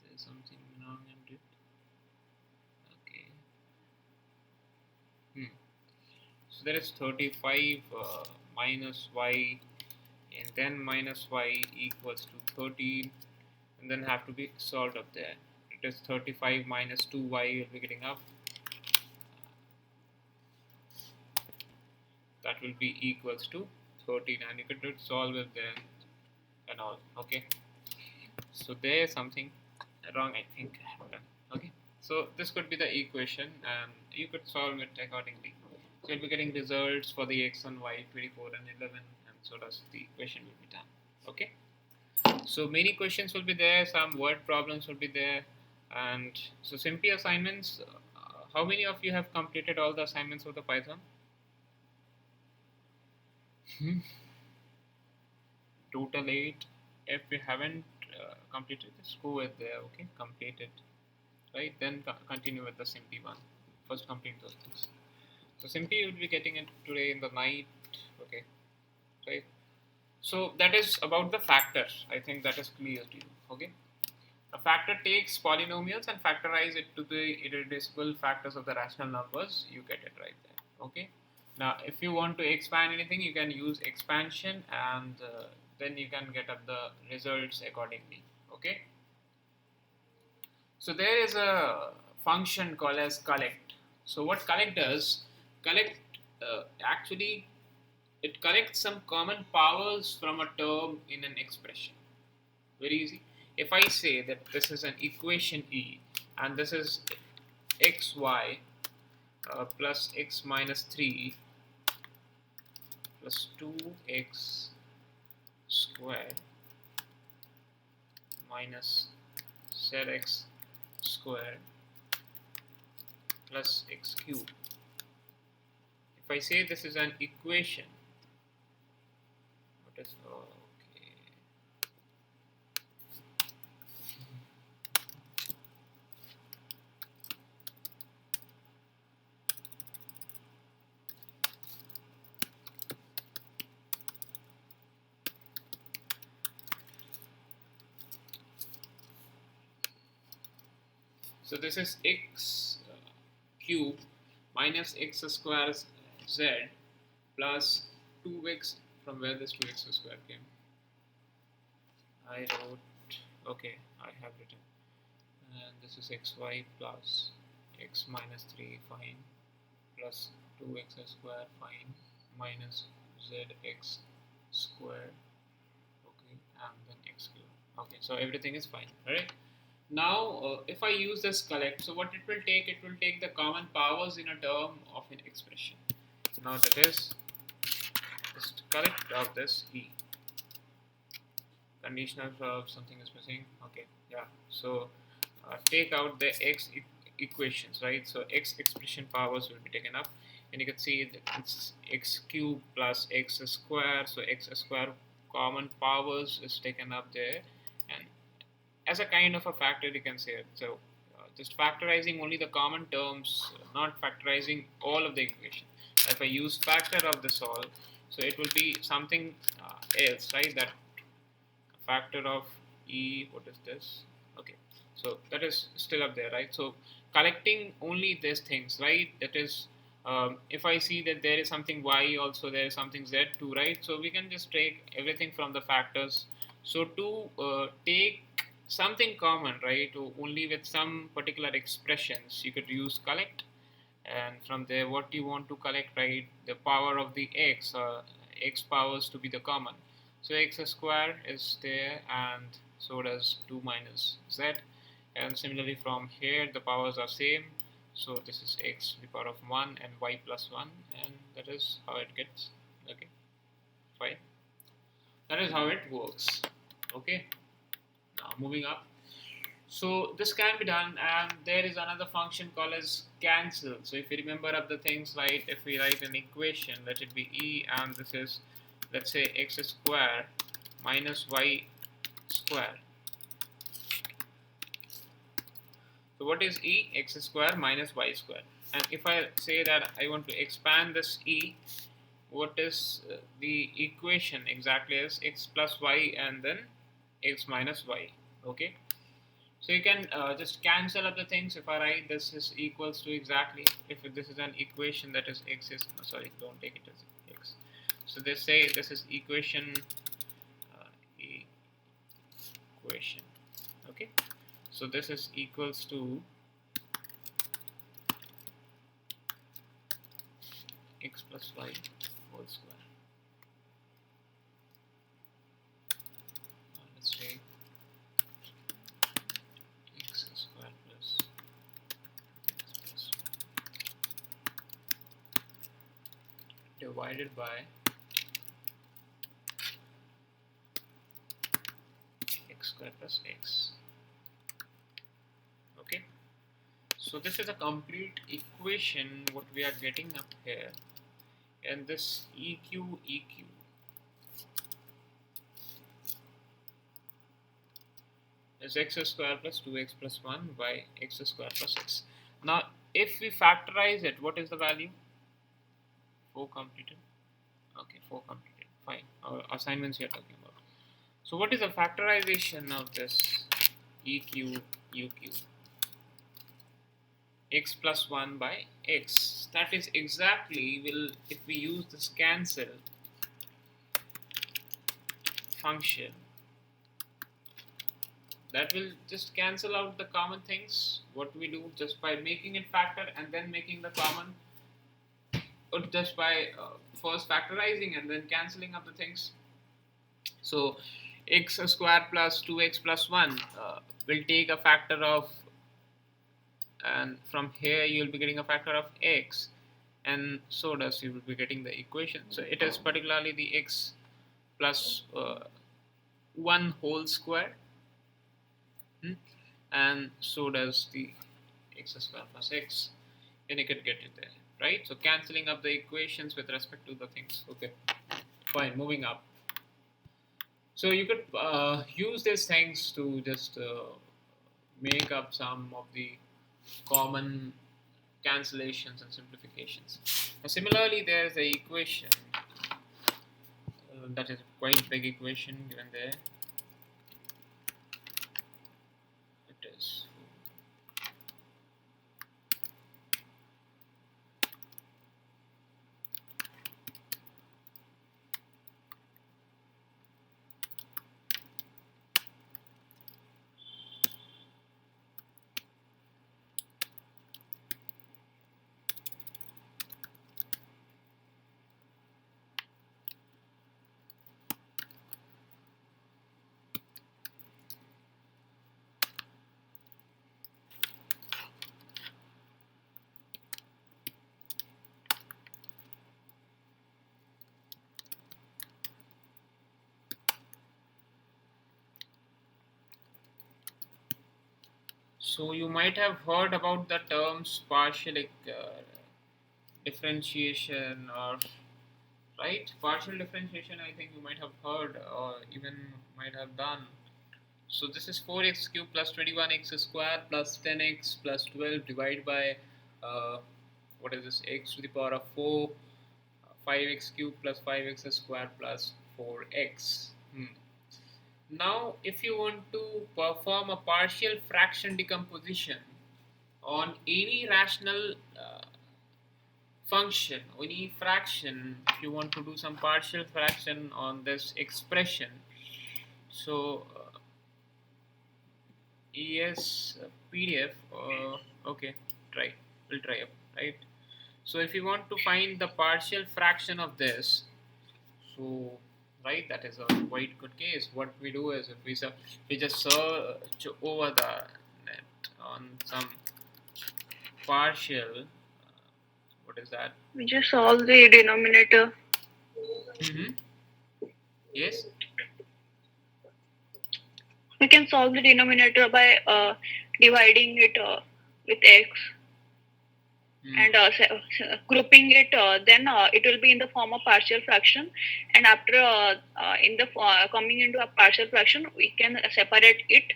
there something wrong in it? Okay. So there is 35 minus y and then minus y equals to 13, and then have to be solved up there. It is 35 minus 2y, you'll be getting up. That will be equals to 13, and you could solve it there and all. Okay, so there's something wrong, I think I have done. Okay, so this could be the equation and you could solve it accordingly. So you'll be getting results for the x and y, 24 and 11, and so does the equation will be done. Okay, so many questions will be there, some word problems will be there, and so simply assignments. How many of you have completed all the assignments of the Python? Total 8. If you haven't completed, just go with there. Okay, complete it, right? Then continue with the simply one. First complete those things. So simply you will be getting it today in the night. Okay, right? So that is about the factors. I think that is clear to you. Okay, a factor takes polynomials and factorize it to the irreducible factors of the rational numbers. You get it right there. Okay, now if you want to expand anything, you can use expansion, and then you can get up the results accordingly. Okay, so there is a function called as collect. So what collect does, collect actually it collects some common powers from a term in an expression. Very easy. If I say that this is an equation E and this is xy plus x minus 3 plus 2x squared minus zx squared plus x cubed. If I say this is an equation, what is okay? So this is x cube minus x square z plus 2x, from where this 2x square came. I wrote, okay, I have written, and this is xy plus x minus 3, fine, plus 2x square, fine, minus zx squared, okay, and then x cube. Okay, so everything is fine. Alright, now if I use this collect, so what it will take the common powers in a term of an expression. Now that is just collect of this e. Conditional verb, something is missing. Okay, yeah, so take out the x equations, right? So x expression powers will be taken up, and you can see that it's x cube plus x square, so x square common powers is taken up there, and as a kind of a factor you can say it. So just factorizing only the common terms, not factorizing all of the equation. If I use factor of this all, so it will be something else, right? That factor of e, what is this? Okay, so that is still up there, right? So collecting only these things, right? That is, if I see that there is something y, also there is something z too, right? So we can just take everything from the factors. So to take something common, right, only with some particular expressions, you could use collect, and from there what you want to collect, right, the power of the x, x powers to be the common. So x square is there, and so does 2 minus z, and similarly from here the powers are same, so this is x to the power of 1 and y plus 1, and that is how it gets. Okay, fine, that is how it works. Okay, now moving up. So this can be done, and there is another function called as cancel. So if you remember of the things, right, if we write an equation, let it be e, and this is, let's say, x square minus y square. So what is e? X square minus y square. And if I say that I want to expand this e, what is the equation exactly as x plus y and then x minus y. Okay, so you can just cancel up the things. If I write this is equals to exactly, if this is an equation, that is x is, no, sorry, don't take it as x. So they say this is equation, equation. Okay, so this is equals to x plus y whole square. Let's take x square plus x plus y divided by x square plus x. Okay, so this is a complete equation what we are getting up here, and this EQ is x square plus 2x plus 1 by x square plus x. Now if we factorize it, what is the value? 4 completed. Okay, 4 completed, fine. Our assignments we are talking about. So what is the factorization of this EQ UQ? X plus 1 by x. That is exactly, will, if we use this cancel function, that will just cancel out the common things. What we do just by making it factor and then making the common, or just by first factorizing and then cancelling up the things. So x square plus 2x plus 1 will take a factor of, and from here you will be getting a factor of x, and so does you will be getting the equation. So it is particularly the x plus 1 whole square, and so does the x square plus x, and you can get it there, right? So cancelling up the equations with respect to the things. Okay, fine, moving up. So you could use these things to just make up some of the common cancellations and simplifications. Now, similarly, there is a equation that is quite big equation given there. It is so you might have heard about the terms partial differentiation, or right, partial differentiation. I think you might have heard or even might have done. So this is 4x cubed plus 21x squared plus 10x plus 12 divided by what is this, x to the power of 4, 5x cubed plus 5x squared plus 4x. Now, if you want to perform a partial fraction decomposition on any rational function, any fraction, if you want to do some partial fraction on this expression, so yes, PDF, okay, we'll try up, right? So if you want to find the partial fraction of this, so right, that is a quite good case. What we do is, if we just search over the net on some partial, what is that? We just solve the denominator. Yes. We can solve the denominator by dividing it with x. And grouping it, then it will be in the form of partial fraction, and after in the coming into a partial fraction, we can separate it,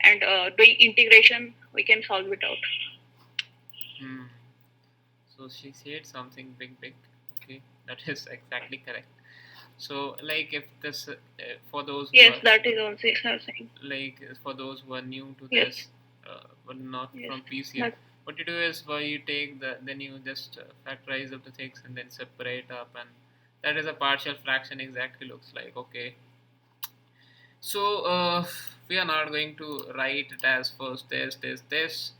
and doing integration we can solve it out. So she said something big. Okay, that is exactly correct. So like if this for those who yes, are, that is also saying, like for those who are new to yes, this but not yes, from PCM, what you do is, you take then you just factorize up the things and then separate up, and that is a partial fraction exactly looks like. Okay, so we are not going to write it as first this.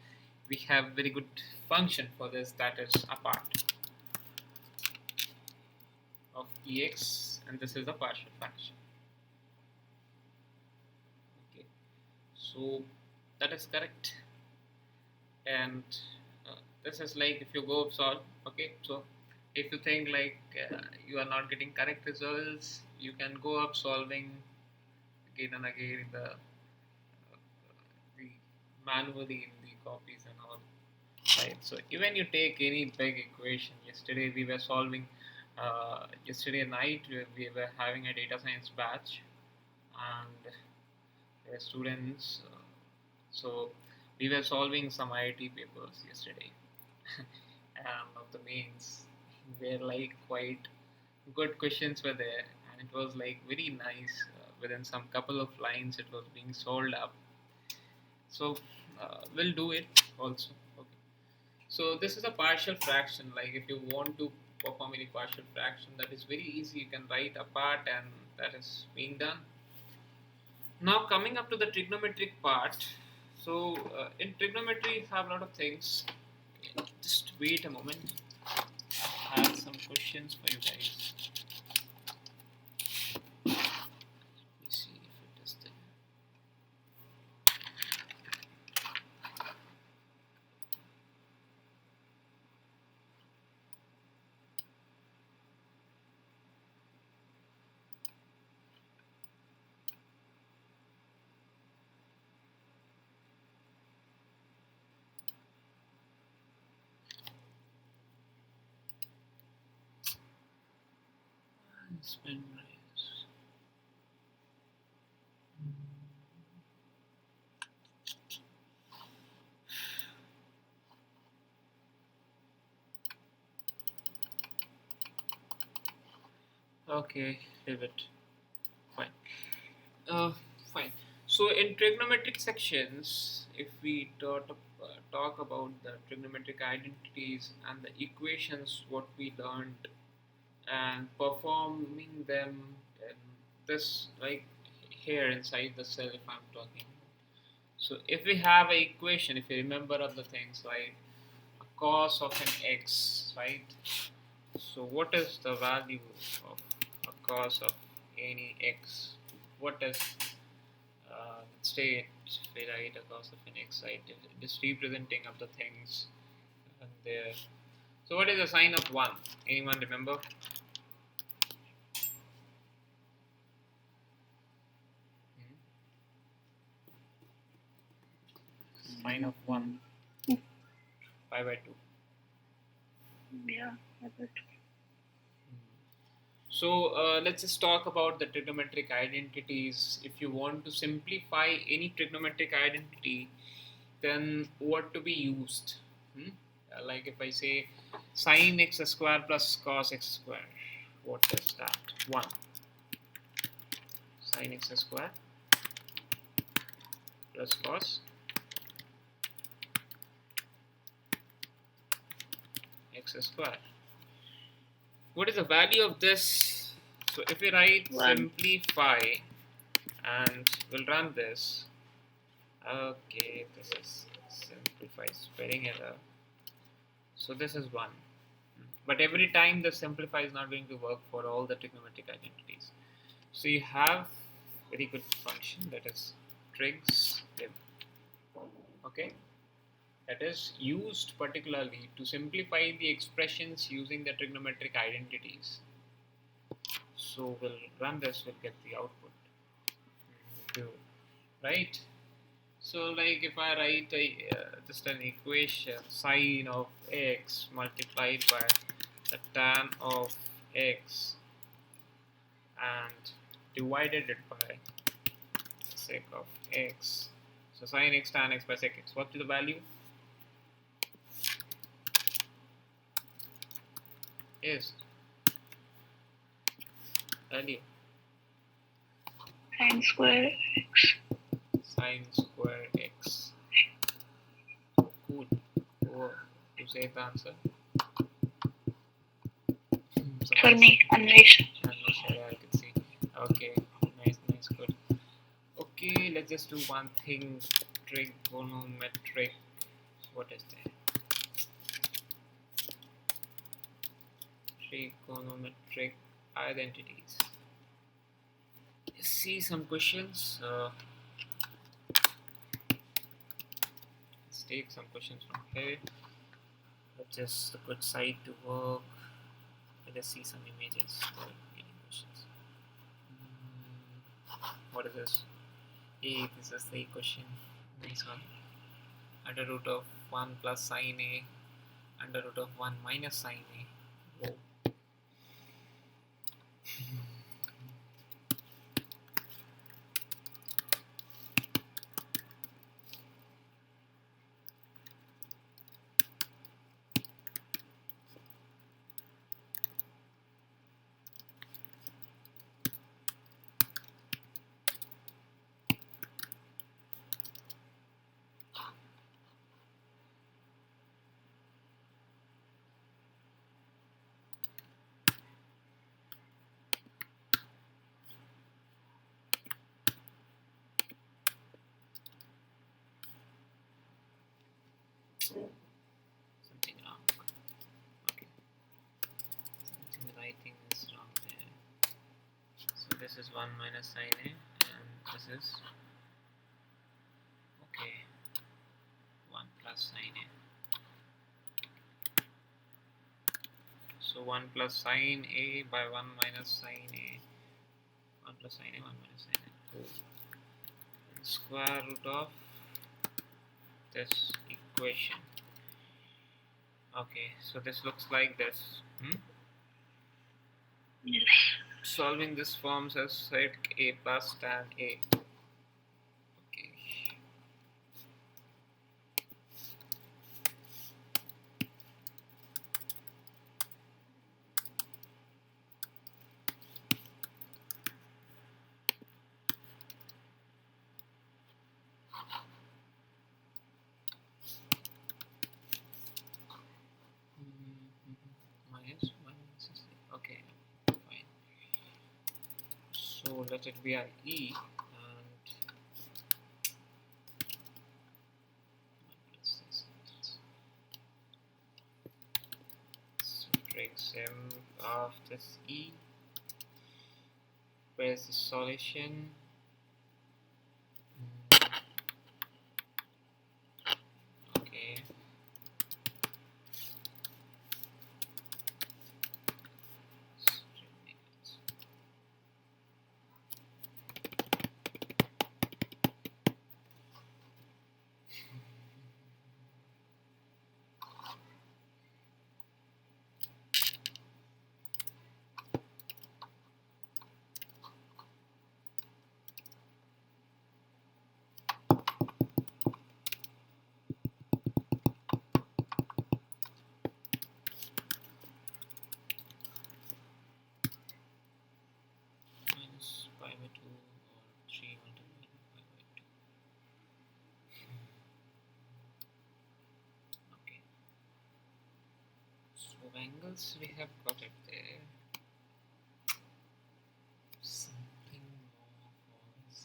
We have very good function for this, that is a part of ex, and this is the partial fraction. Okay, so that is correct, and this is like if you go up solve. Okay, so if you think like you are not getting correct results, you can go up solving again and again in the manually in the copies and all, right? So even you take any big equation, yesterday we were solving yesterday night we were having a data science batch, and the students so we were solving some IIT papers yesterday and of the mains were like quite good questions were there, and it was like very nice, within some couple of lines it was being solved up. So we'll do it also. Okay, so this is a partial fraction. Like if you want to perform any partial fraction, that is very easy, you can write a part, and that is being done. Now coming up to the trigonometric part. So in trigonometry you have a lot of things. Just wait a moment, I have some questions for you guys. Let me see if it is there. Spin rise. Okay, leave it. Fine. Fine. So in trigonometric sections, if we talk about the trigonometric identities and the equations, what we learned, and performing them in this, like here inside the cell, if I'm talking. So if we have a equation, if you remember other things like a cos of an x, right? So what is the value of a cos of any x? What is let's say we write a cos of an x, right? It is representing of the things and there. So what is the sign of 1? Anyone remember? Sign of 1. Pi by 2. Yeah. So let's just talk about the trigonometric identities. If you want to simplify any trigonometric identity, then what to be used? Like if I say sine x square plus cos x square, what is that? 1. Sine x square plus cos x square. What is the value of this? So if we write 1. simplify and we'll run this. Okay, this is simplify spelling error. So this is 1. But every time the simplify is not going to work for all the trigonometric identities. So you have very good function, that is trigs lib. Okay, that is used particularly to simplify the expressions using the trigonometric identities. So we'll run this, we'll get the output. Right? So like if I write just an equation, sine of x multiplied by the tan of x and divided it by sec of x. So sine x tan x by sec x. What is the value? Is value Sine square x. sine square x. Cool. Oh, you say the answer. For me, Anvesh. Yeah, I can see. Okay, nice, good. Okay, let's just do one thing. Trigonometric. What is that? Trigonometric identities. Let's see some questions. Let's take some questions from here. That's just a good site to work. Let's see some images. Any questions? What is this? Hey, this is the question. Nice one. Under root of 1 plus sine a, under root of 1 minus sine a. Whoa. Something wrong. Okay. Something writing is wrong there. So this is 1 minus sine a and this is okay 1 plus sine a. So 1 plus sine a by 1 minus sine a. 1 plus sine a, 1 minus sine a. Cool. And square root of this equation. Okay, so this looks like this. Yes. solving this forms as sec A plus tan A. Okay. Minus. Okay, fine. So let it be an E and matrix M of this E. Where's the solution? Okay. Minus pi by 2 or 3 multiplied by pi by 2. Okay. So angles we have got it there. Something more was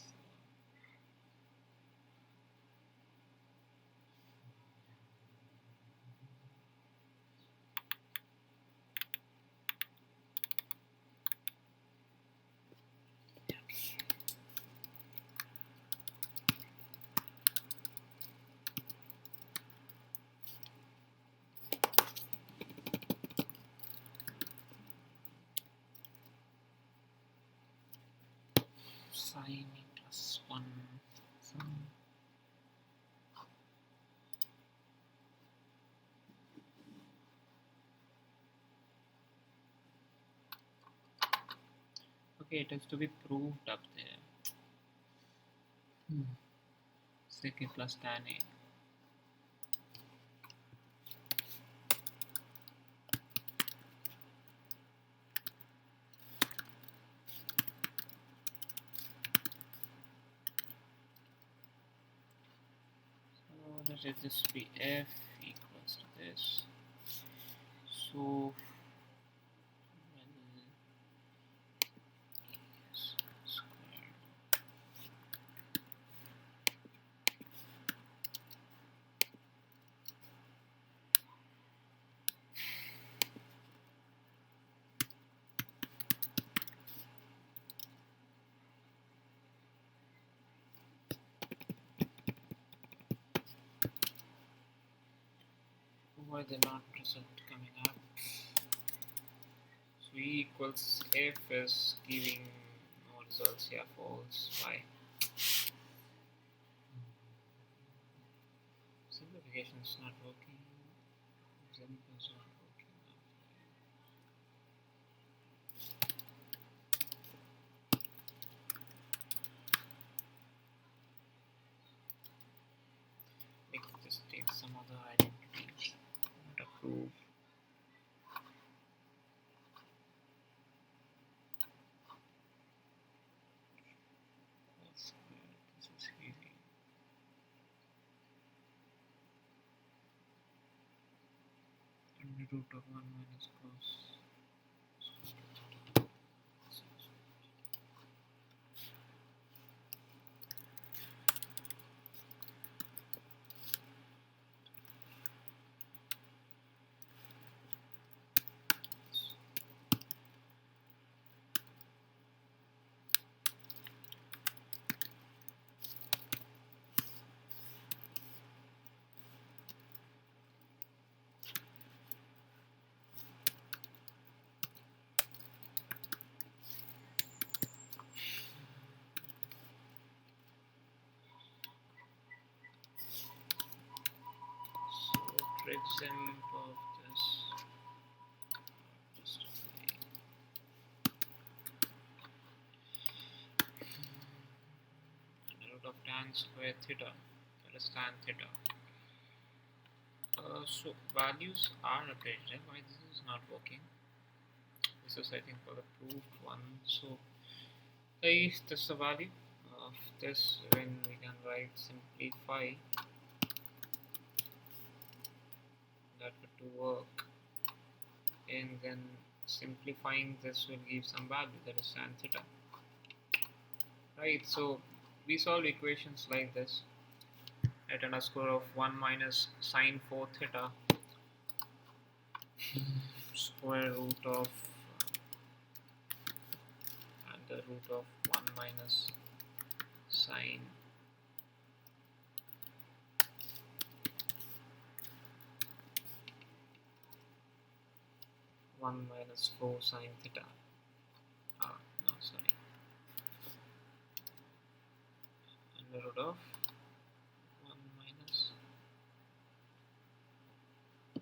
sin plus 1. Okay, it has to be proved up there. Sec A plus tan A. So let it just be F equals to this. So squared. Why the not result coming up? So E equals F is giving no results here, false. Why? Simplification is not working. Example is not working. We can just take some other identity. Not approve. This is easy. Under root of 1 minus cos. So example of this. Just root of tan square theta, that is tan theta. So values are updated. Why this is not working? This is, I think, for the proved one. So is this the value of this when we can write simplify that to work, and then simplifying this will give some value, that is tan theta, right? So we solve equations like this at underscore of 1 minus sine 4 theta square root of and the root of 1 minus sine 1 minus 4 sine theta. No, sorry. Under root of 1 minus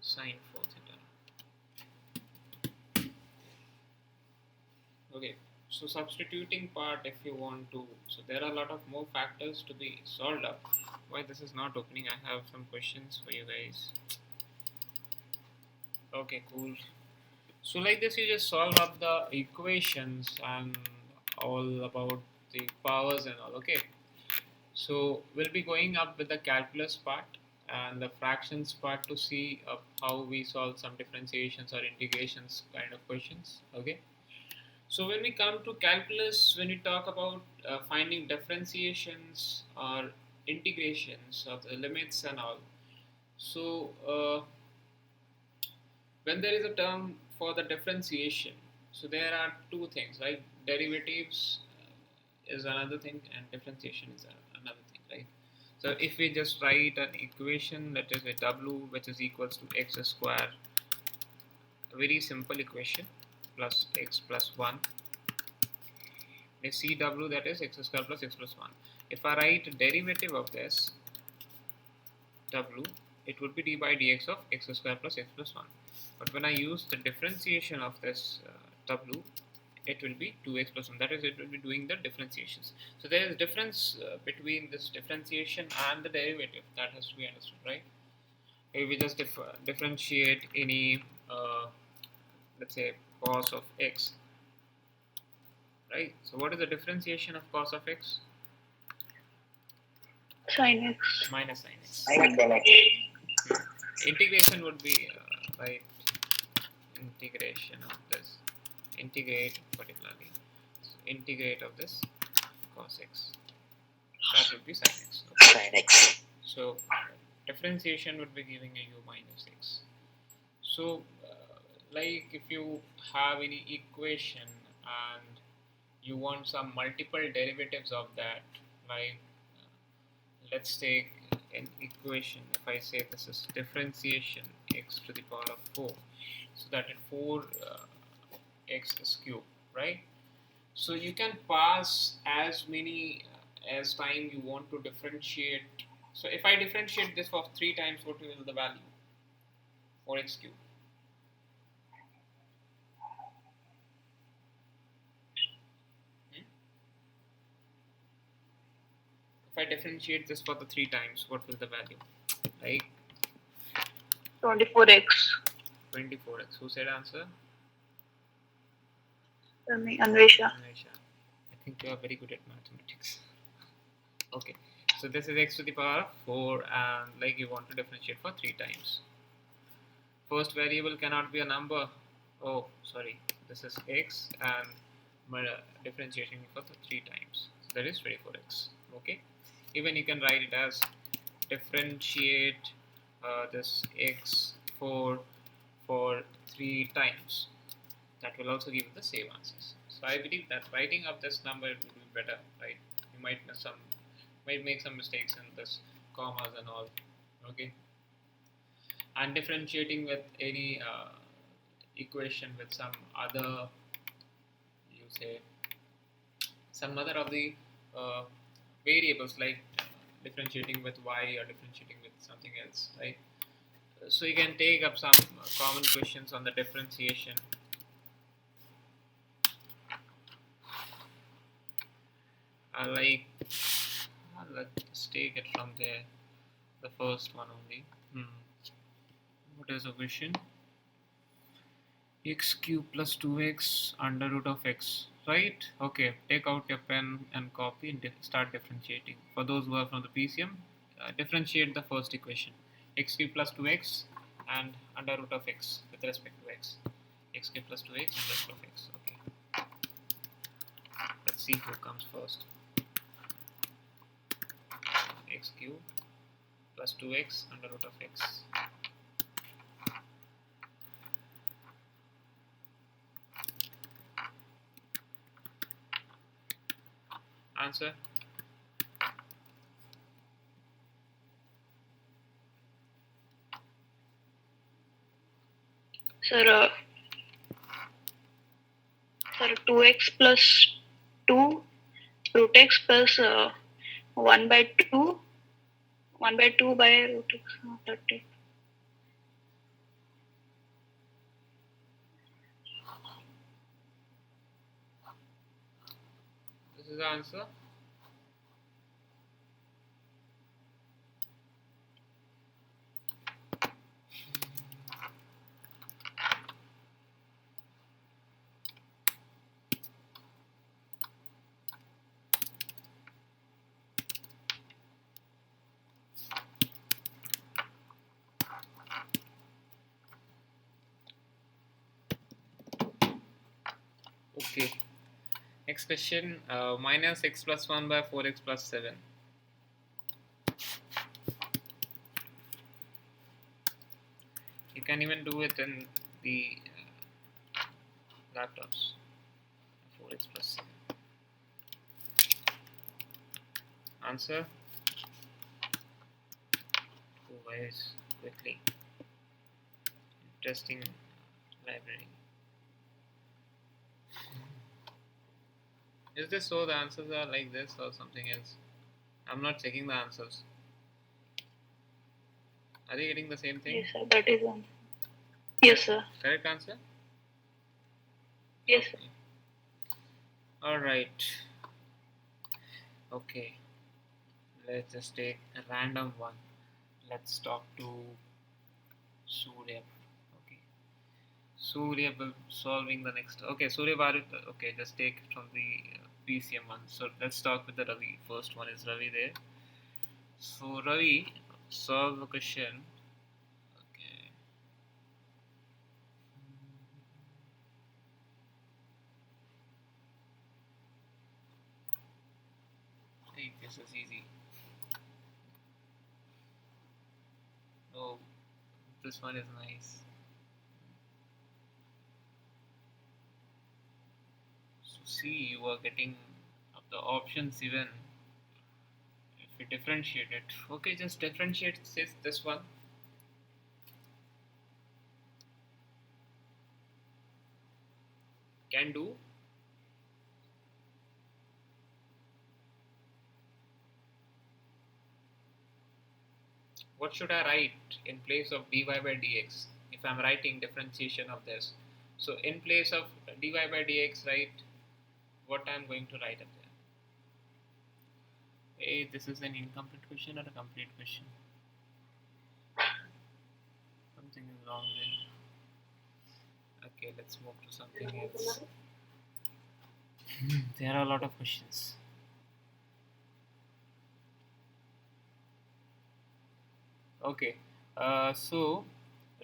sine 4 theta. Okay, so substituting part, if you want to, so there are a lot of more factors to be solved up. Why this is not opening? I have some questions for you guys. Okay, cool. So like this, you just solve up the equations and all about the powers and all. Okay, so we'll be going up with the calculus part and the fractions part to see how we solve some differentiations or integrations kind of questions. Okay, so when we come to calculus, when we talk about finding differentiations or integrations of the limits and all, so when there is a term for the differentiation, so there are two things, right? Derivatives is another thing and differentiation is another thing, right? So if we just write an equation, that is a w which is equals to x square, a very simple equation, plus x plus 1, a cw, that is x square plus x plus 1. If I write derivative of this w, it would be d by dx of x square plus x plus 1. But when I use the differentiation of this w, it will be 2x plus 1. That is, it will be doing the differentiations. So there is difference between this differentiation and the derivative. That has to be understood, right? If we just differentiate any, let's say, cos of x, right? So what is the differentiation of cos of x? Sin x. Minus sin x. Minus sin x. Integration would be, right, integration of this, integrate particularly, so integrate of this cos x, that would be sin x. Okay. Sin x. So differentiation would be giving a u minus x. So like if you have any equation and you want some multiple derivatives of that, like let's take an equation. If I say this is differentiation x to the power of 4, so that is 4 x is cube, right? So you can pass as many as time you want to differentiate. So if I differentiate this for 3 times, what will the value? 4x cube. If I differentiate this for the 3 times, what will the value? Like 24x. 24x. Who said answer? Anvesha. I think you are very good at mathematics. Okay, so this is x to the power of 4, and like you want to differentiate for 3 times. First variable cannot be a number. Oh, sorry. This is x, and differentiating for the 3 times. So that is 24x. Okay. Even you can write it as differentiate this x for 3 times. That will also give the same answers. So I believe that writing up this number will be better, right? You might make some mistakes in this commas and all. Okay. And differentiating with any equation with some other, you say, some other of the variables, like differentiating with y or differentiating with something else, right? So you can take up some common questions on the differentiation. let's take it from there, the first one only. What is the question? X cube plus 2x under root of x, right? Okay, take out your pen and copy and start differentiating. For those who are from the PCM, differentiate the first equation, x cube plus 2x and under root of x with respect to x. X cube plus 2x under root of x. Okay, let's see who comes first. X cube plus 2x under root of x. Answer. Sir, 2x plus 2 root x plus 1 by 2 by root x 30. This is the answer. Okay. Next question, minus x plus 1 by 4x plus 7. You can even do it in the laptops. 4x plus 7. Answer. 2 ways quickly. Interesting library. Is this so the answers are like this or something else? I'm not checking the answers. Are they getting the same thing? Yes, sir. That is answer. Yes, sir. Correct answer? Yes, sir. Alright. Okay. Let's just take a random one. Let's talk to Surya. Okay. Surya will solving the next. Okay, Surya Bharat. Okay, just take it from the PCM one. So let's start with the Ravi. First one is Ravi there. So Ravi, solve the question. Okay. Hey, this is easy. Oh, this one is nice. So see, you are getting the options even if you differentiate it. Okay, just differentiate this one. Can do. What should I write in place of dy by dx if I'm writing differentiation of this? So in place of dy by dx, write what I'm going to write up there. Hey, this is an incomplete question or a complete question? Something is wrong there. Okay, let's move to something else. There are a lot of questions. Okay, so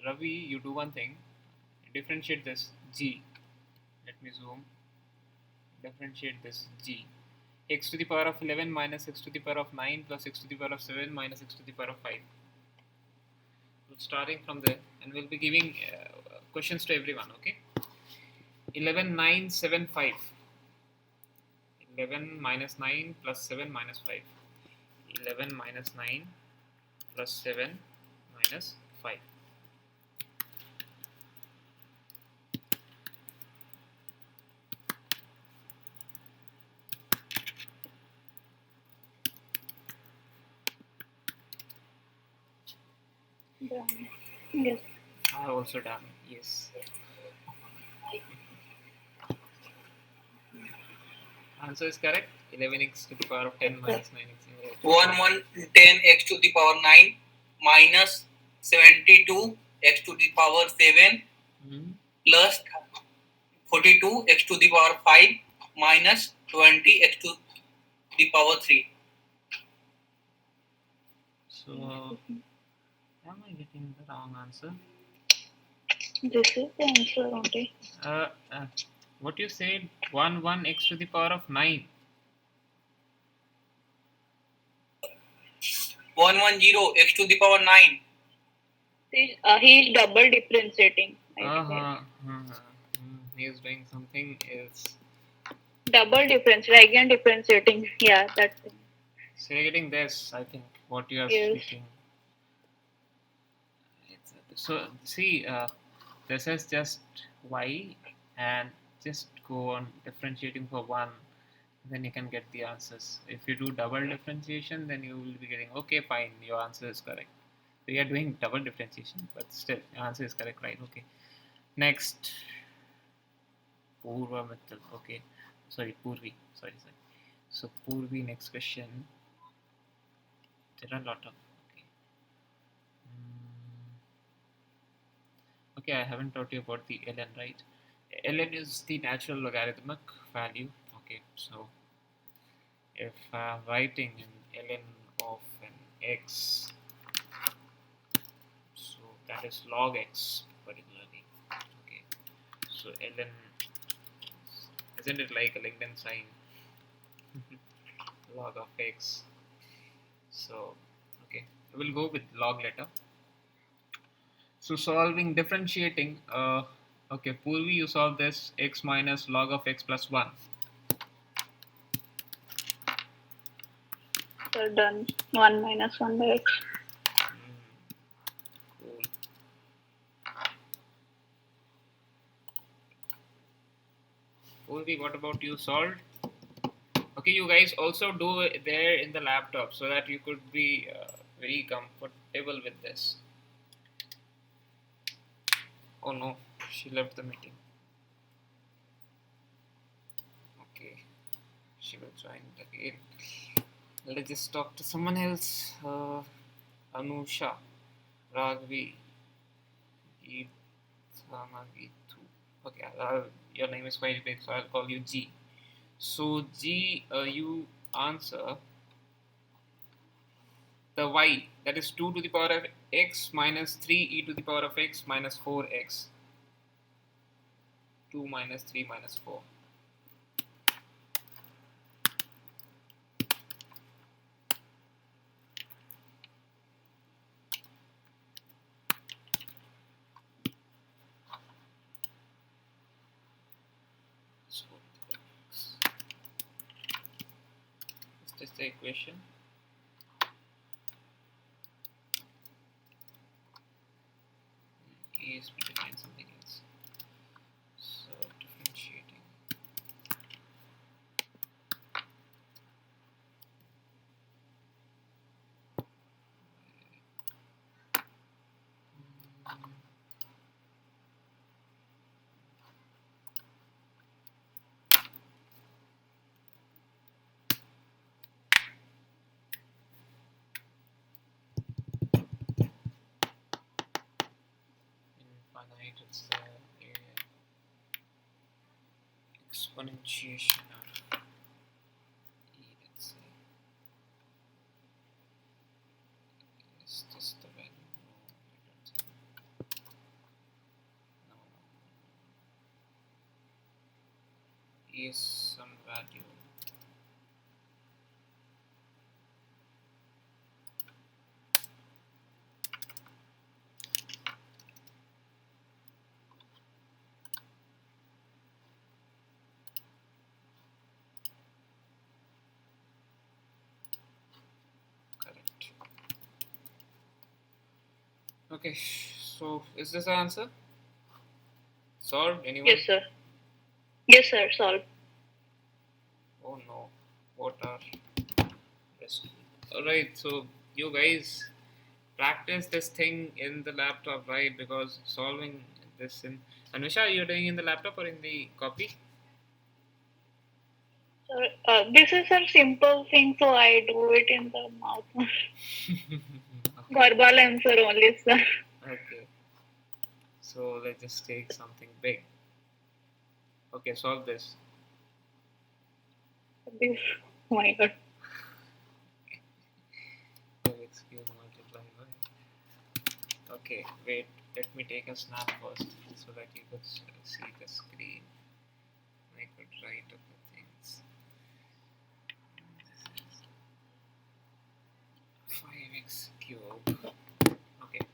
Ravi, you do one thing. Differentiate this g. Let me zoom. Differentiate this g. X to the power of 11 minus x to the power of 9 plus x to the power of 7 minus x to the power of 5. So starting from there, and we'll be giving questions to everyone. Okay. 11, 9, 7, 5. 11 minus 9 plus 7 minus 5. 11 minus 9 plus 7 minus 5. Done. Yes. I have also done. Yes. answer is correct. 11x to the power of 10 minus 9x. 1110x to the power 9 minus 72x to the power 7 plus 42x to the power 5 minus 20x to the power 3. So, am I getting the wrong answer? This is the answer only. What you said, 1x to the power of 9. 110x to the power 9. He is double differentiating. He is doing something else. Double again differentiating. Yeah, that's it. So you're getting this, I think, what you are Yes. speaking. So see, this is just y, and just go on differentiating for 1, then you can get the answers. If you do double differentiation, then you will be getting, okay, fine, your answer is correct. We are doing double differentiation, but still, your answer is correct, right? Okay. Next, Purva Mittal. Okay, sorry, Purvi. Sorry. So Purvi, next question. There are a lot of. Okay. Okay, I haven't taught you about the ln, right? Ln is the natural logarithmic value. Okay, so if I'm writing an ln of an x, so that is log x particularly. Okay, so ln, isn't it like a LinkedIn sign? Log of x. So okay, we'll go with log letter. So solving, differentiating. Okay, Purvi, you solve this x minus log of x plus 1. So done. 1 minus 1 by x. Cool. Purvi, what about you solved? Okay, you guys also do it there in the laptop so that you could be very comfortable with this. Oh no, she left the meeting. Okay, she will join it again. Let's just talk to someone else. Anusha, Ragvi, Geethu. Okay, your name is quite big, so I'll call you G. So G, you answer the y, that is 2 to the power of x minus 3e to the power of x minus 4x. 2 minus 3 minus 4. Is this the equation? Is we define something else. So differentiating. Infinite, it's the exponentiation of e, let's say. Is this the value? No, I don't think. No. E is some value. Correct. Okay, so is this the answer? Solved? Anyone? Yes, sir. Yes, sir. Solve. Oh no, what are rest? Alright, so you guys practice this thing in the laptop, right? Because solving this in Anusha, you're doing in the laptop or in the copy? So this is a simple thing, so I do it in the mouth. Verbal answer only, sir. Okay. So let's just take something big. Okay, solve this. This, oh my god. 5x cube multiplied by. Okay, wait. Let me take a snap first so that you could see the screen. I could write up the things. This is 5x cube. Okay,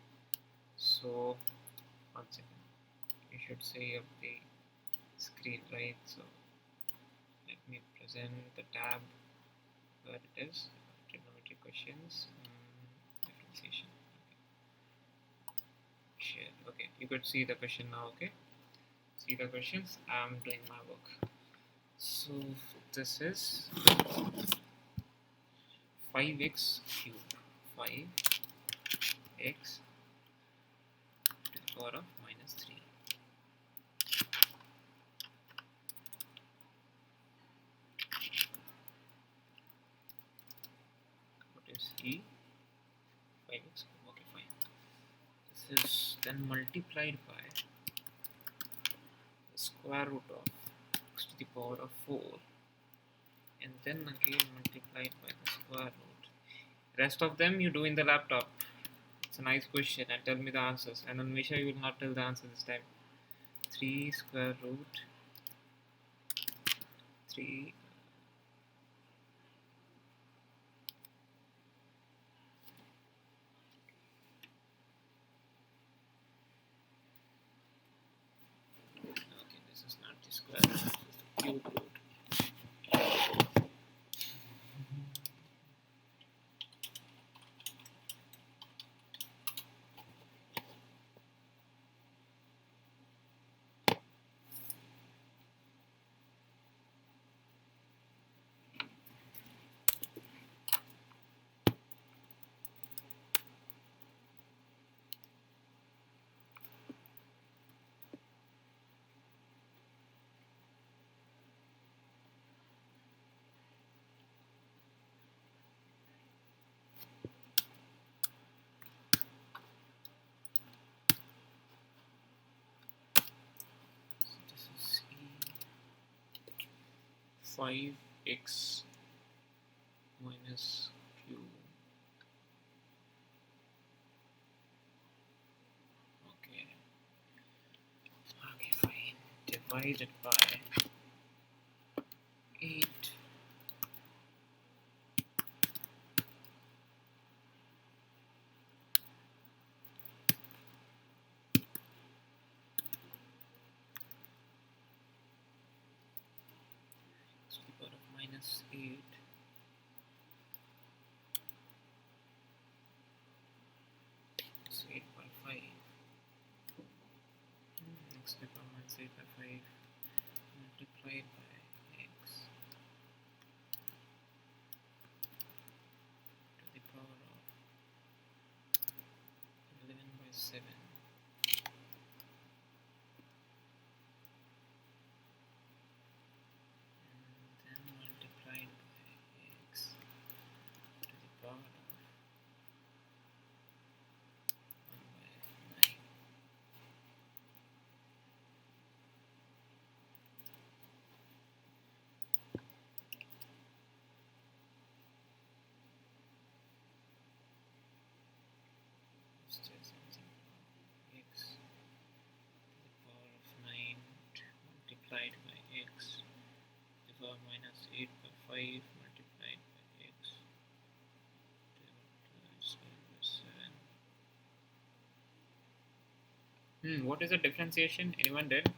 so 1 second. You should see up the screen, right? So let me present the tab where it is. Trigonometry questions, differentiation. Okay. Share. Okay, you could see the question now. Okay, see the questions. I'm doing my work. So this is 5x cube. 5x to the power of minus 3. What is e? 5x cube. Okay, fine. This is then multiplied by the square root of x to the power of 4, and then again multiplied by the square root. Rest of them you do in the laptop. It's a nice question and tell me the answers. And Anvisha, you will not tell the answer this time. 3 square root 3. Okay, this is not the square root, this is the cube root. So this is e 5x minus q. Okay. Okay, fine. Divided by 8. To the power of minus 8. So 8 by 5. X to the power minus 8 by 5 multiplied by x to the power of 11 by 7. And then multiplied by x to the power of 1 by 9. Still something. X to the power of 9 multiplied by x to the power minus 8 by 5 multiplied by x divided by 7. What is the differentiation? Anyone did?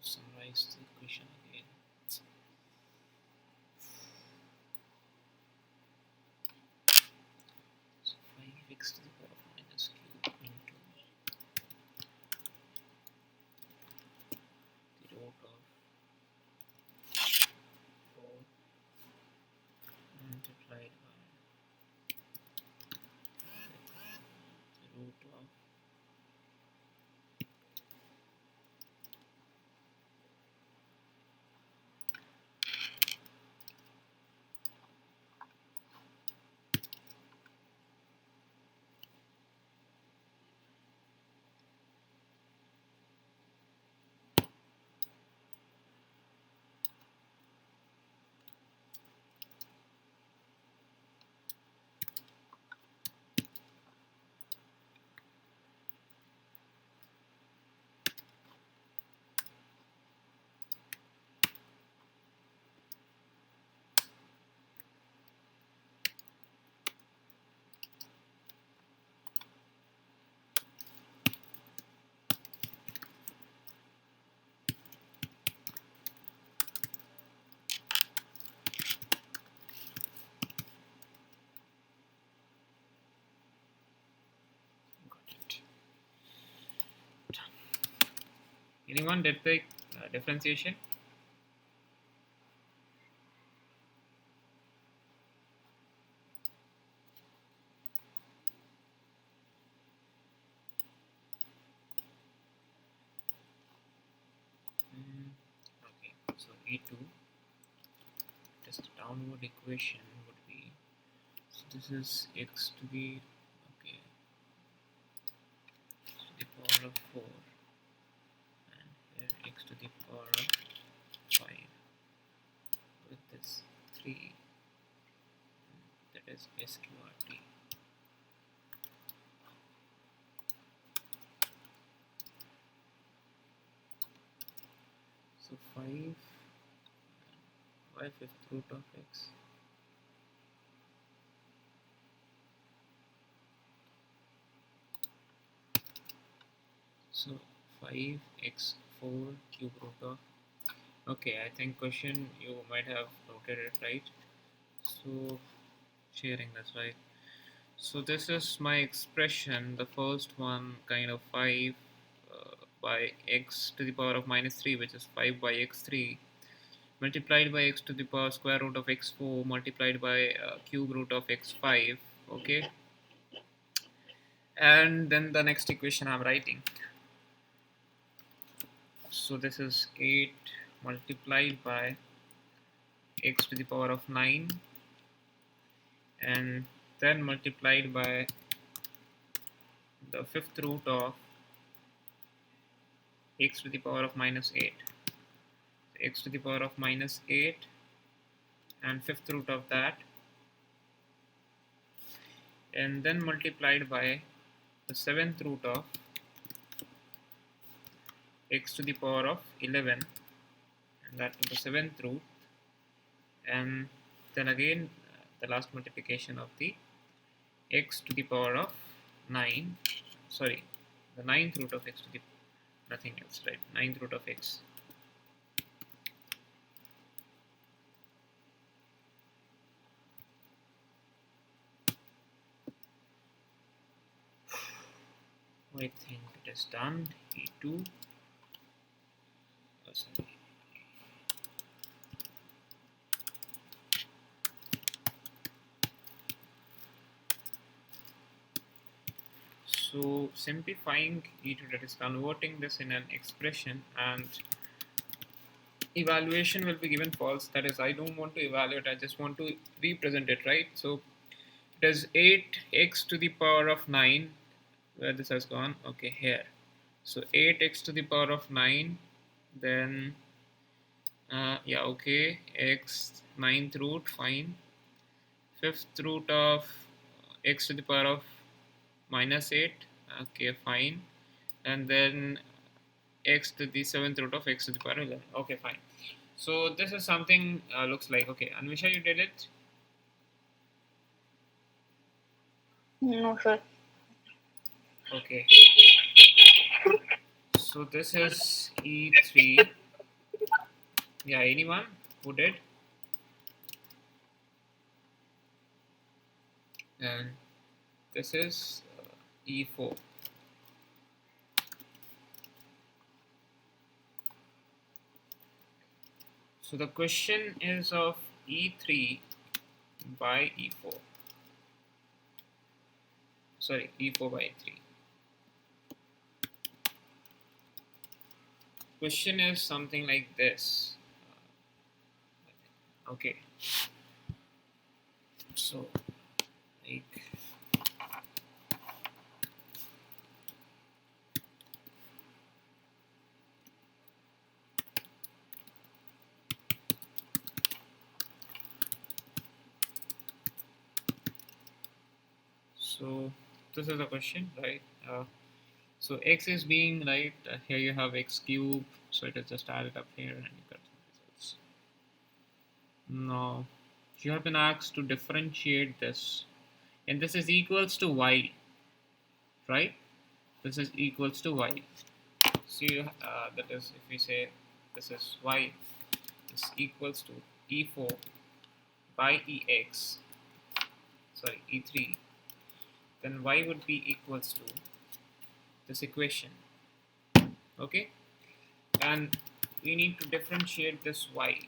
summarize the equation again. So 5x to the power of minus cube into the root of 4 multiplied by the root of anyone did the differentiation? Okay, so E2, just the downward equation would be, so this is x to the, okay, to the power of 4, and here x to the power of 5 with this 3, that is sqrt. So 5 by 5th root of x. So 5x4 cube root of, okay, I think question you might have noted it, right? So sharing, that's right. So this is my expression, the first one, kind of 5 by x to the power of minus 3, which is 5 by x3, multiplied by x to the power square root of x4 multiplied by cube root of x5. Okay, and then the next equation I'm writing. So this is 8 multiplied by x to the power of 9, and then multiplied by the 5th root of x to the power of minus 8. X to the power of minus 8 and 5th root of that, and then multiplied by the 7th root of x to the power of 11, and that to the 7th root, and then again the last multiplication of the x to the power of 9, sorry, the 9th root of x to the, nothing else, right, 9th root of x. I think it is done. E2, oh, sorry. So simplifying E2, that is converting this in an expression, and evaluation will be given false, that is I don't want to evaluate, I just want to represent it, right? So it is 8x to the power of 9, where this has gone, okay, here. So 8x to the power of 9, then yeah, okay, x 9th root, fine, 5th root of x to the power of minus 8, okay, fine, and then x to the 7th root of x to the power 11, okay, fine. So this is something looks like, okay, Anvisha, you did it? No, sir. Okay. So this is E3. Yeah, anyone who did? And this is E4. So the question is of E3 by E4. Sorry, E4 by E3. Question is something like this. Okay. So, like, so this is a question, right? So x is being right here. You have x cube, so it is just added up here, and you get the results. Now you have been asked to differentiate this, and this is equals to y, right? This is equals to y. So that is, if we say this is y is equals to e4 by ex, sorry, e3, then y would be equals to this equation. Okay, and we need to differentiate this y.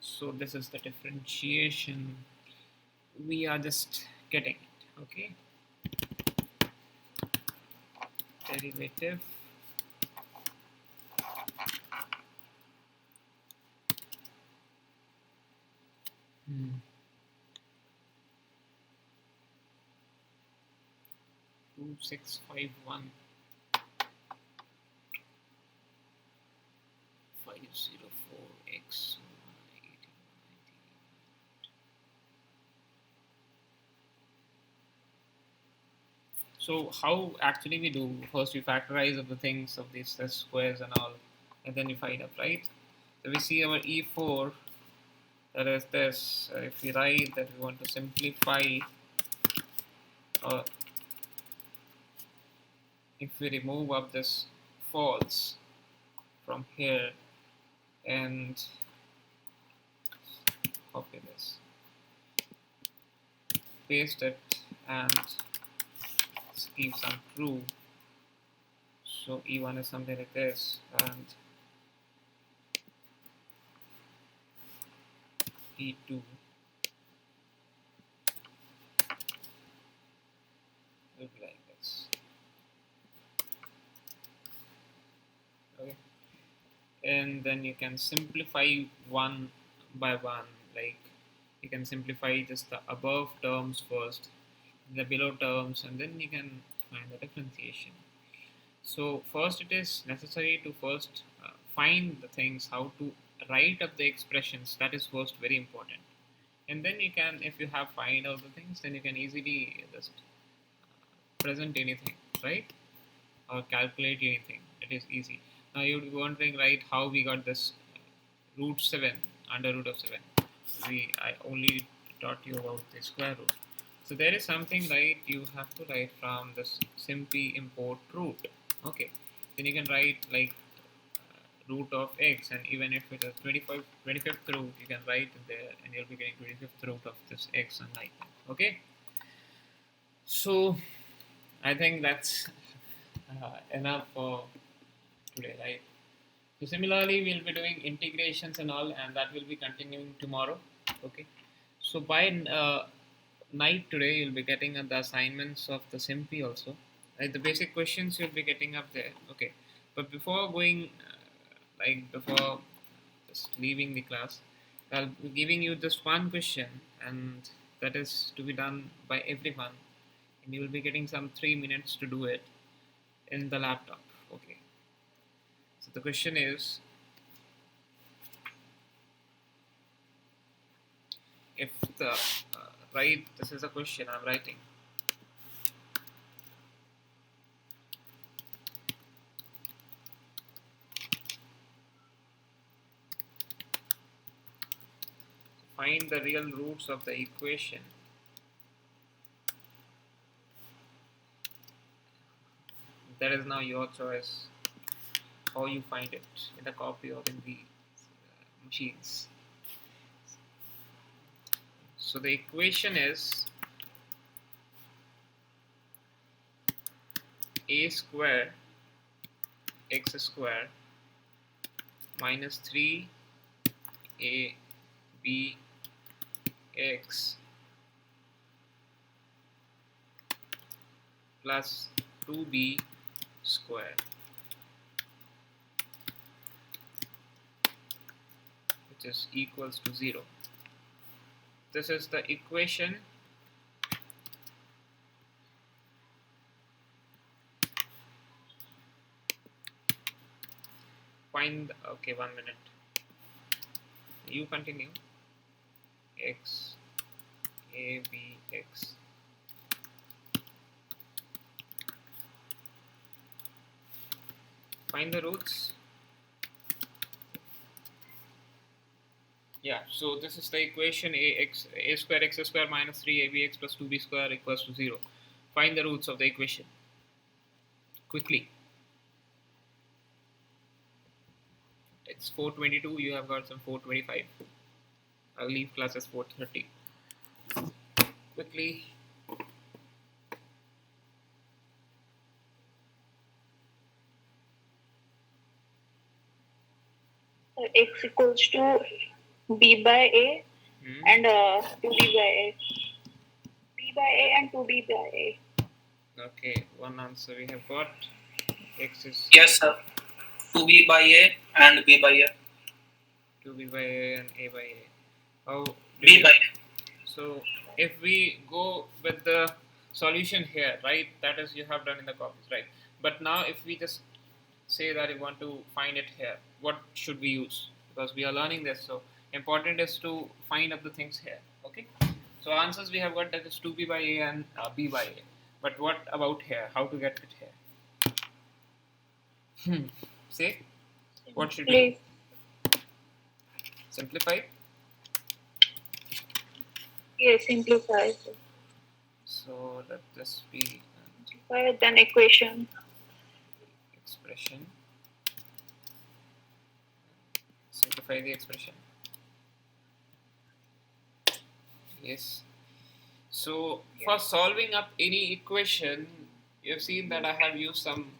So this is the differentiation we are just getting it. Okay, derivative hmm. 2651 504x. So how actually we do? First we factorize of the things of these squares and all, and then we find up, right? So we see our E4, that is this. If we write that we want to simplify, or if we remove up this false from here and copy this, paste it, and give some true. So E1 is something like this, and E2 will be like this. Okay, and then you can simplify one by one. Like you can simplify just the above terms first, the below terms, and then you can find the differentiation. So first it is necessary to first find the things, how to write up the expressions. That is first very important, and then you can, if you have find out the things, then you can easily just present anything, right? Or calculate anything. It is easy. Now you'll be wondering, right, how we got this root 7, under root of 7. I only taught you about the square root. So there is something, right, you have to write from this simply import root. Okay, then you can write like root of x, and even if it is 25th root, you can write it there, and you'll be getting 25th root of this x, and like that. Okay, so I think that's enough for today, right? So similarly, we'll be doing integrations and all, and that will be continuing tomorrow. Okay, so by night today, you'll be getting the assignments of the SIMPI also. Right? The basic questions you'll be getting up there. Okay, but before going, before just leaving the class, I'll be giving you just one question, and that is to be done by everyone, and you will be getting some 3 minutes to do it in the laptop. Okay. So the question is, if the right, this is a question I'm writing. Find the real roots of the equation. That is now your choice. how you find it in the copy or in the machines. So the equation is a square x square minus 3ab x plus 2b square, which is equals to 0. This is the equation. Find, okay, 1 minute. You continue. X, a, b, x. Find the roots. Yeah, so this is the equation a square x square minus 3abx plus 2b square equals to 0. Find the roots of the equation quickly. It's 4:22. You have got some 4:25. I'll leave class at 4:30. Quickly. X equals to b by a and 2b by a. B by a and 2b by a. Okay, one answer we have got. X is Yes, sir. 2b by a and b by a. 2b by a and a by a. How B by a. So if we go with the solution here, right, that is you have done in the copies, right? But now if we just say that we want to find it here, what should we use? Because we are learning this, so important is to find up the things here. Okay, so answers we have got, that is 2b by a and b by a. But what about here? How to get it here? Say, what should we do? Simplify. Yes, simplify. So let this be Then equation. Expression. Simplify the expression. Yes. So for solving up any equation, you have seen that I have used some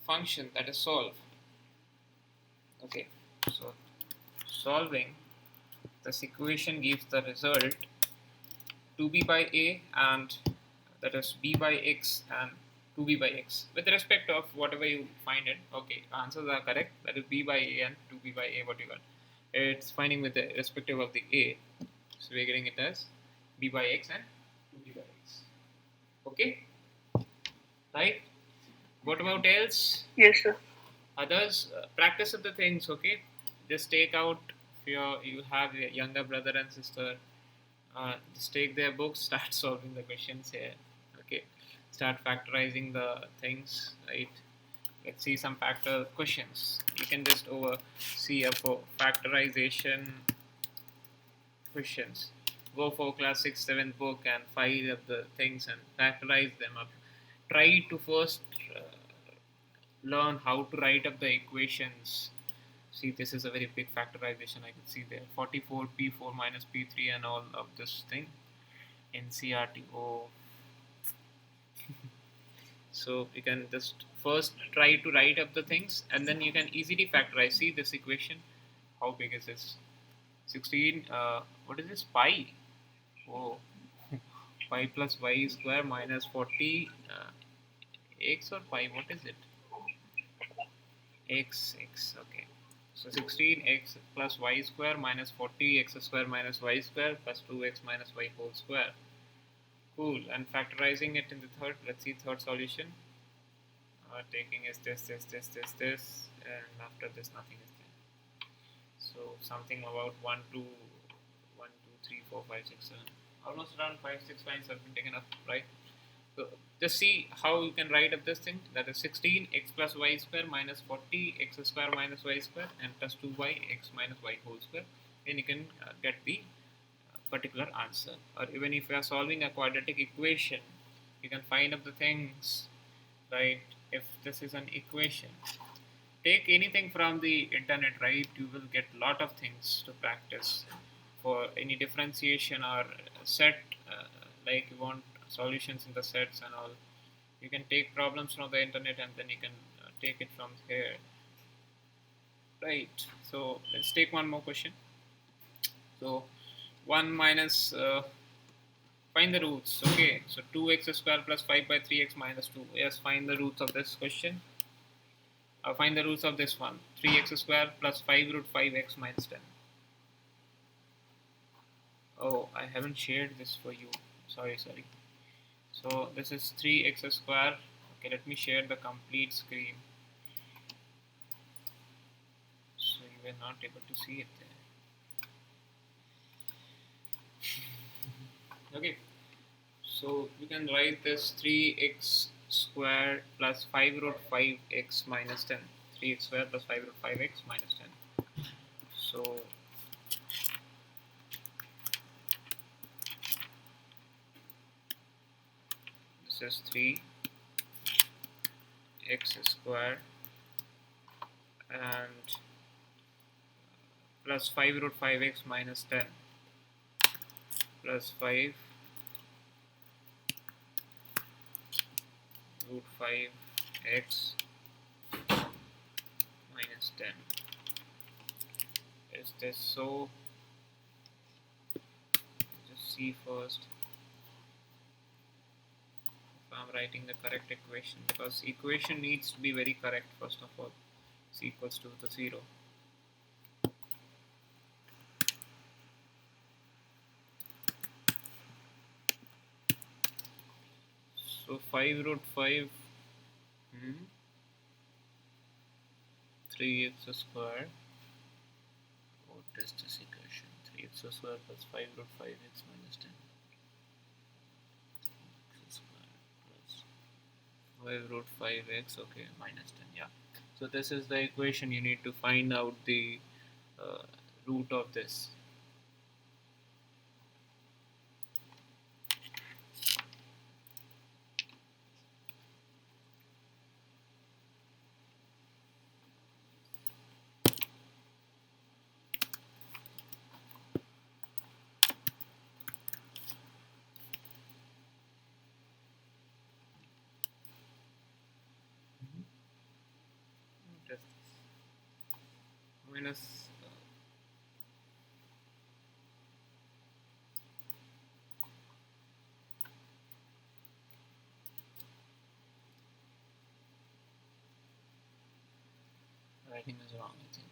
function, that is solve. Okay. So solving this equation gives the result 2b by a, and that is b by x and 2b by x with respect of whatever you find it. Okay, answers are correct. That is b by a and 2b by a. What you got? It's finding with the respective of the a. So we're getting it as b by x and 2b by x. Okay, right? What about else? Yes, sir. Others, practice of the things. Okay, just take out you have a younger brother and sister. Just take their books, start solving the questions here. Okay, start factorizing the things, right? Let's see some factor questions. You can just see a for factorization questions. Go for class 6th, 7th book and find up the things and factorize them up. Try to first learn how to write up the equations. See, this is a very big factorization. I can see there 44 p4 minus p3 and all of this thing. NCRT. Oh. So you can just first try to write up the things and then you can easily factorize. See this equation. How big is this? 16. What is this? Pi. Oh. Pi plus y square minus 40 x or pi. What is it? X. Okay. So 16x plus y square minus 40x square minus y square plus 2x minus y whole square. Cool. And factorizing it in the third, let's see third solution. Taking is this, and after this nothing is there. So something about 1, 2, 3, 4, 5, 6, 7. Almost around 5, 6 lines have been taken up, right? So just see how you can write up this thing. That is 16x plus y square minus 40x square minus y square and plus 2y x minus y whole square. Then you can get the particular answer. Or even if you are solving a quadratic equation, you can find up the things, right? If this is an equation, take anything from the internet, right? You will get a lot of things to practice for any differentiation or set, like you want solutions in the sets and all. You can take problems from the internet and then you can take it from here, right? So let's take one more question. So 1 minus find the roots. Okay, so 2x square plus 5 by 3x minus 2. Yes, find the roots of this question. Find the roots of this one. 3x square plus 5 root 5x minus 10. Oh, I haven't shared this for you. Sorry. So this is 3x square. Okay, let me share the complete screen. So you were not able to see it there. Okay, so we can write this 3x square plus 5 root 5x minus 10. 3x square plus 5 root 5x minus 10. So this is 3x square and plus 5 root 5x minus 10 plus 5 root 5x minus 10. Is this so? Just see first if I'm writing the correct equation, because equation needs to be very correct first of all. Is equals to the 0. So 5 root 5 3x square. What is this equation? 3x square plus 5 root 5x minus 10. X square plus 5 root 5x, okay, minus 10, yeah. So this is the equation. You need to find out the root of this. What is this? Minus writing is wrong, I think.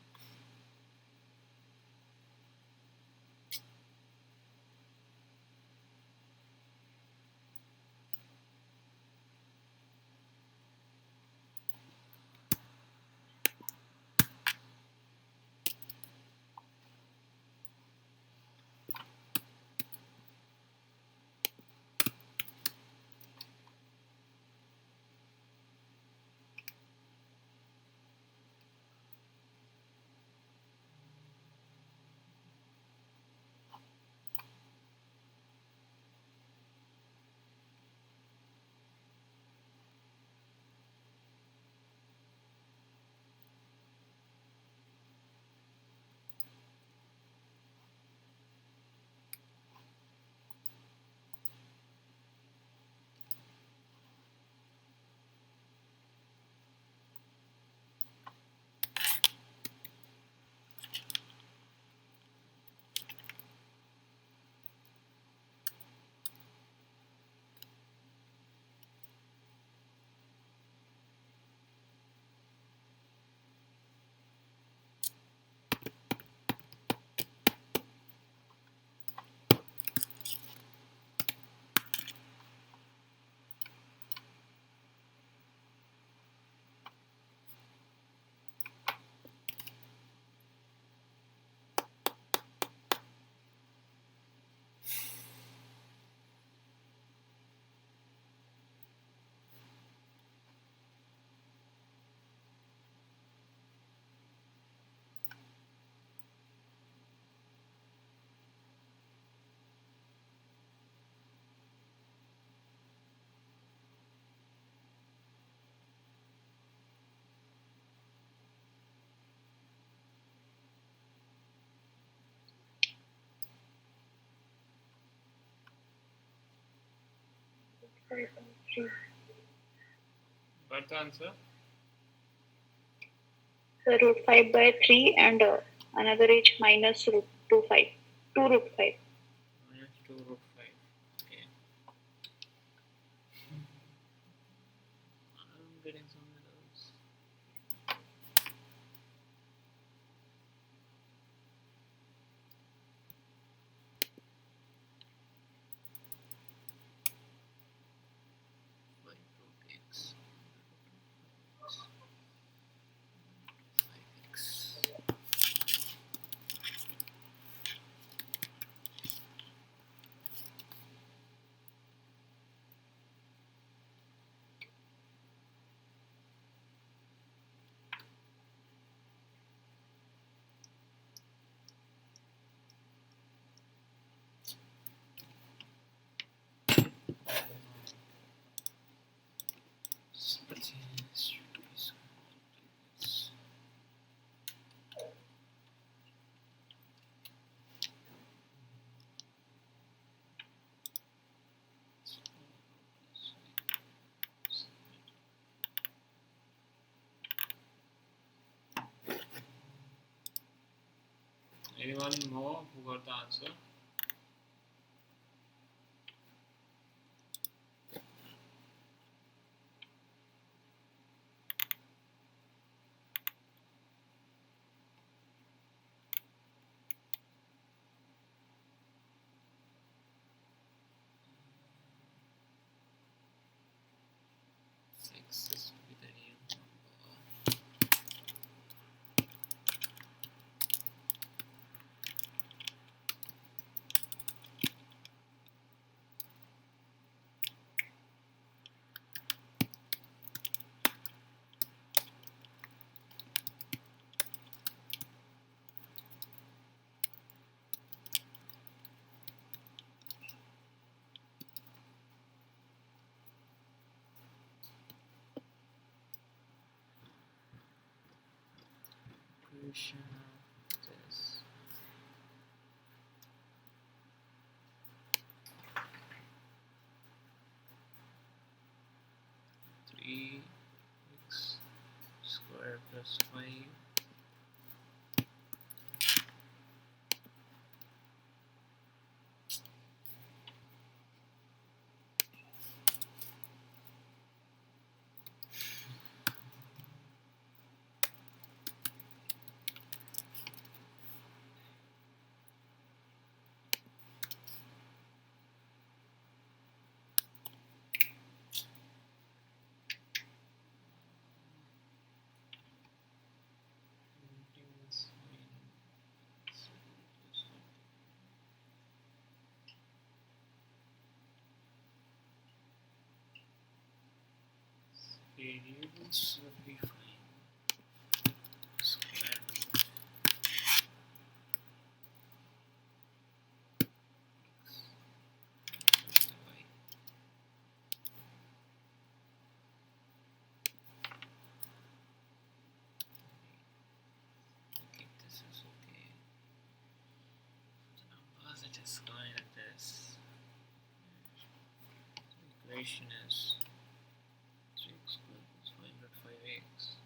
5/3. What's the answer? So root 5/3 and another is minus root 2/5. 2 root 5. Minus 2 root 5. Okay. I'm getting some errors. Anyone more who got the answer? Six is to be the real number. Equation of this. Three x squared plus 5. Variables would be fine. Square root x plus y. Okay, this is okay. For the numbers, it is going like this. The equation is 3x squared plus 505x.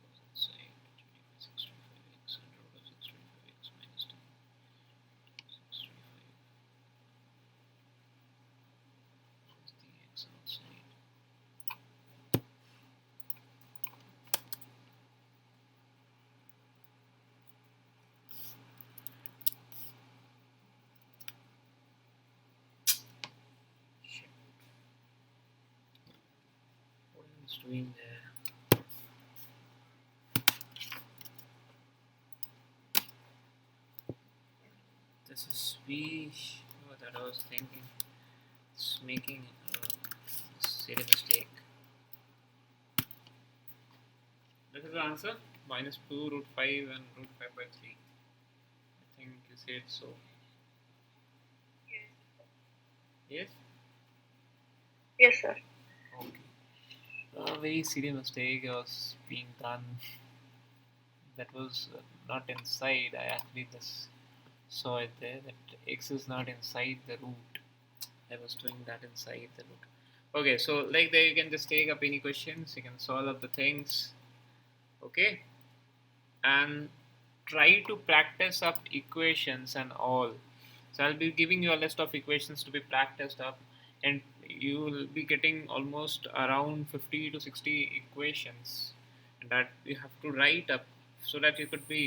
Goes inside 625x under root of 625x minus 10. 635 is the x outside. Shit. What I was doing there. This is V. Oh, that I was thinking. It's making a silly mistake. This is the answer. Minus 2 root 5 and root 5/3. I think you said so. Yes? Yes, sir. Okay. A very silly mistake was being done. That was not inside. I actually just saw it there that x is not inside the root. I was doing that inside the root. Okay, so like there you can just take up any questions, you can solve up the things, okay, and try to practice up equations and all. So I'll be giving you a list of equations to be practiced up, and you will be getting almost around 50 to 60 equations, and that you have to write up so that you could be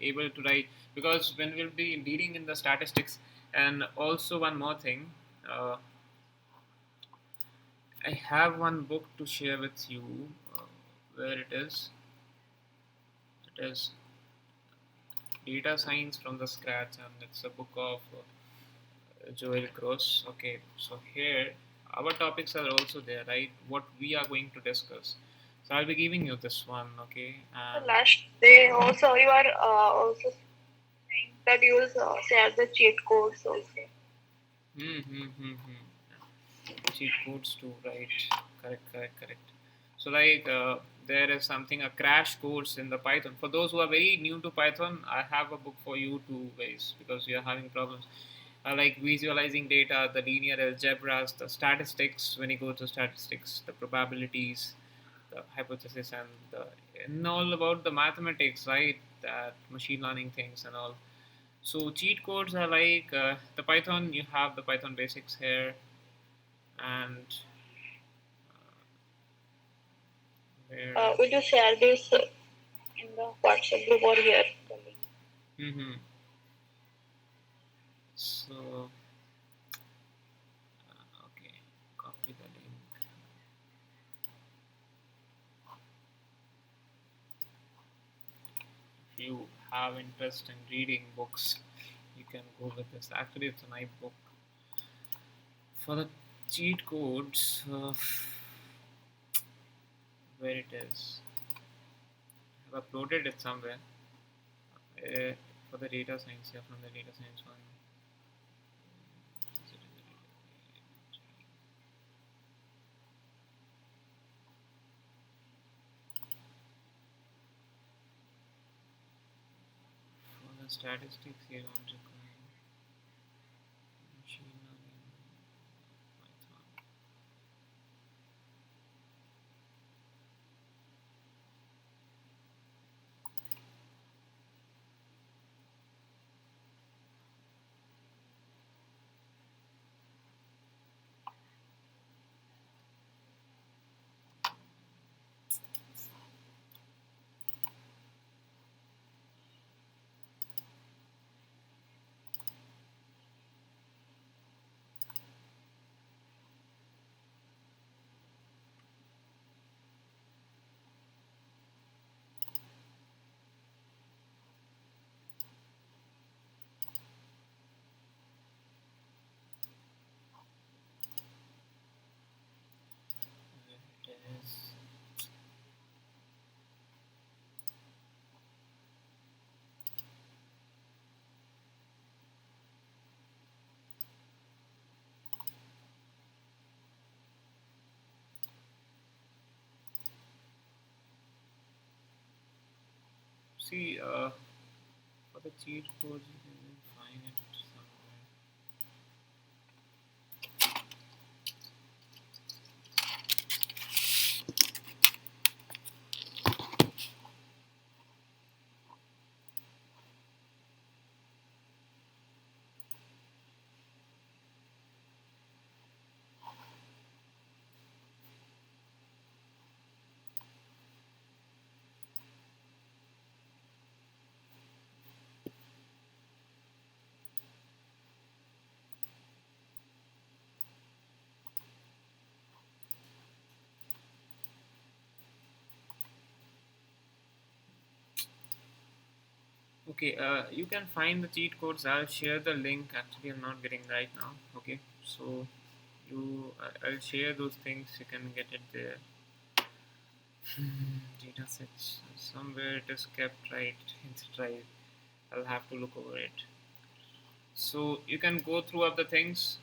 able to write. Because when we'll be dealing in the statistics, and also one more thing, uh, I have one book to share with you. Where it is? It is Data Science from the Scratch, and it's a book of Joel Cross. Okay, so here our topics are also there, right? What we are going to discuss. So I'll be giving you this one, okay? The And last day also you are also saying that you will share the cheat codes also. cheat codes too, right? Correct. So like there is something, a crash course in the Python. For those who are very new to Python, I have a book for you too, guys, because you are having problems. Like visualizing data, the linear algebras, the statistics. When you go to statistics, the probabilities, the hypothesis, and all about the mathematics, right? That machine learning things and all. So cheat codes are like the Python. You have the Python basics here, and where Will you share this in the WhatsApp group or here? mm-hmm. So okay, copy the link. If you have interest in reading books, you can go with this. Actually, it's a nice book. For the cheat codes, where it is, I've uploaded it somewhere. Uh, for the data science, yeah, from the data science one. For the statistics, you don't require machine learning, Python. Where it is. See, for the cheat codes, you can find it somewhere. Okay, you can find the cheat codes. I'll share the link. Actually, I'm not getting right now. Okay, so I'll share those things. You can get it there. Data sets somewhere it is kept, right in the drive. I'll have to look over it. So you can go through other things.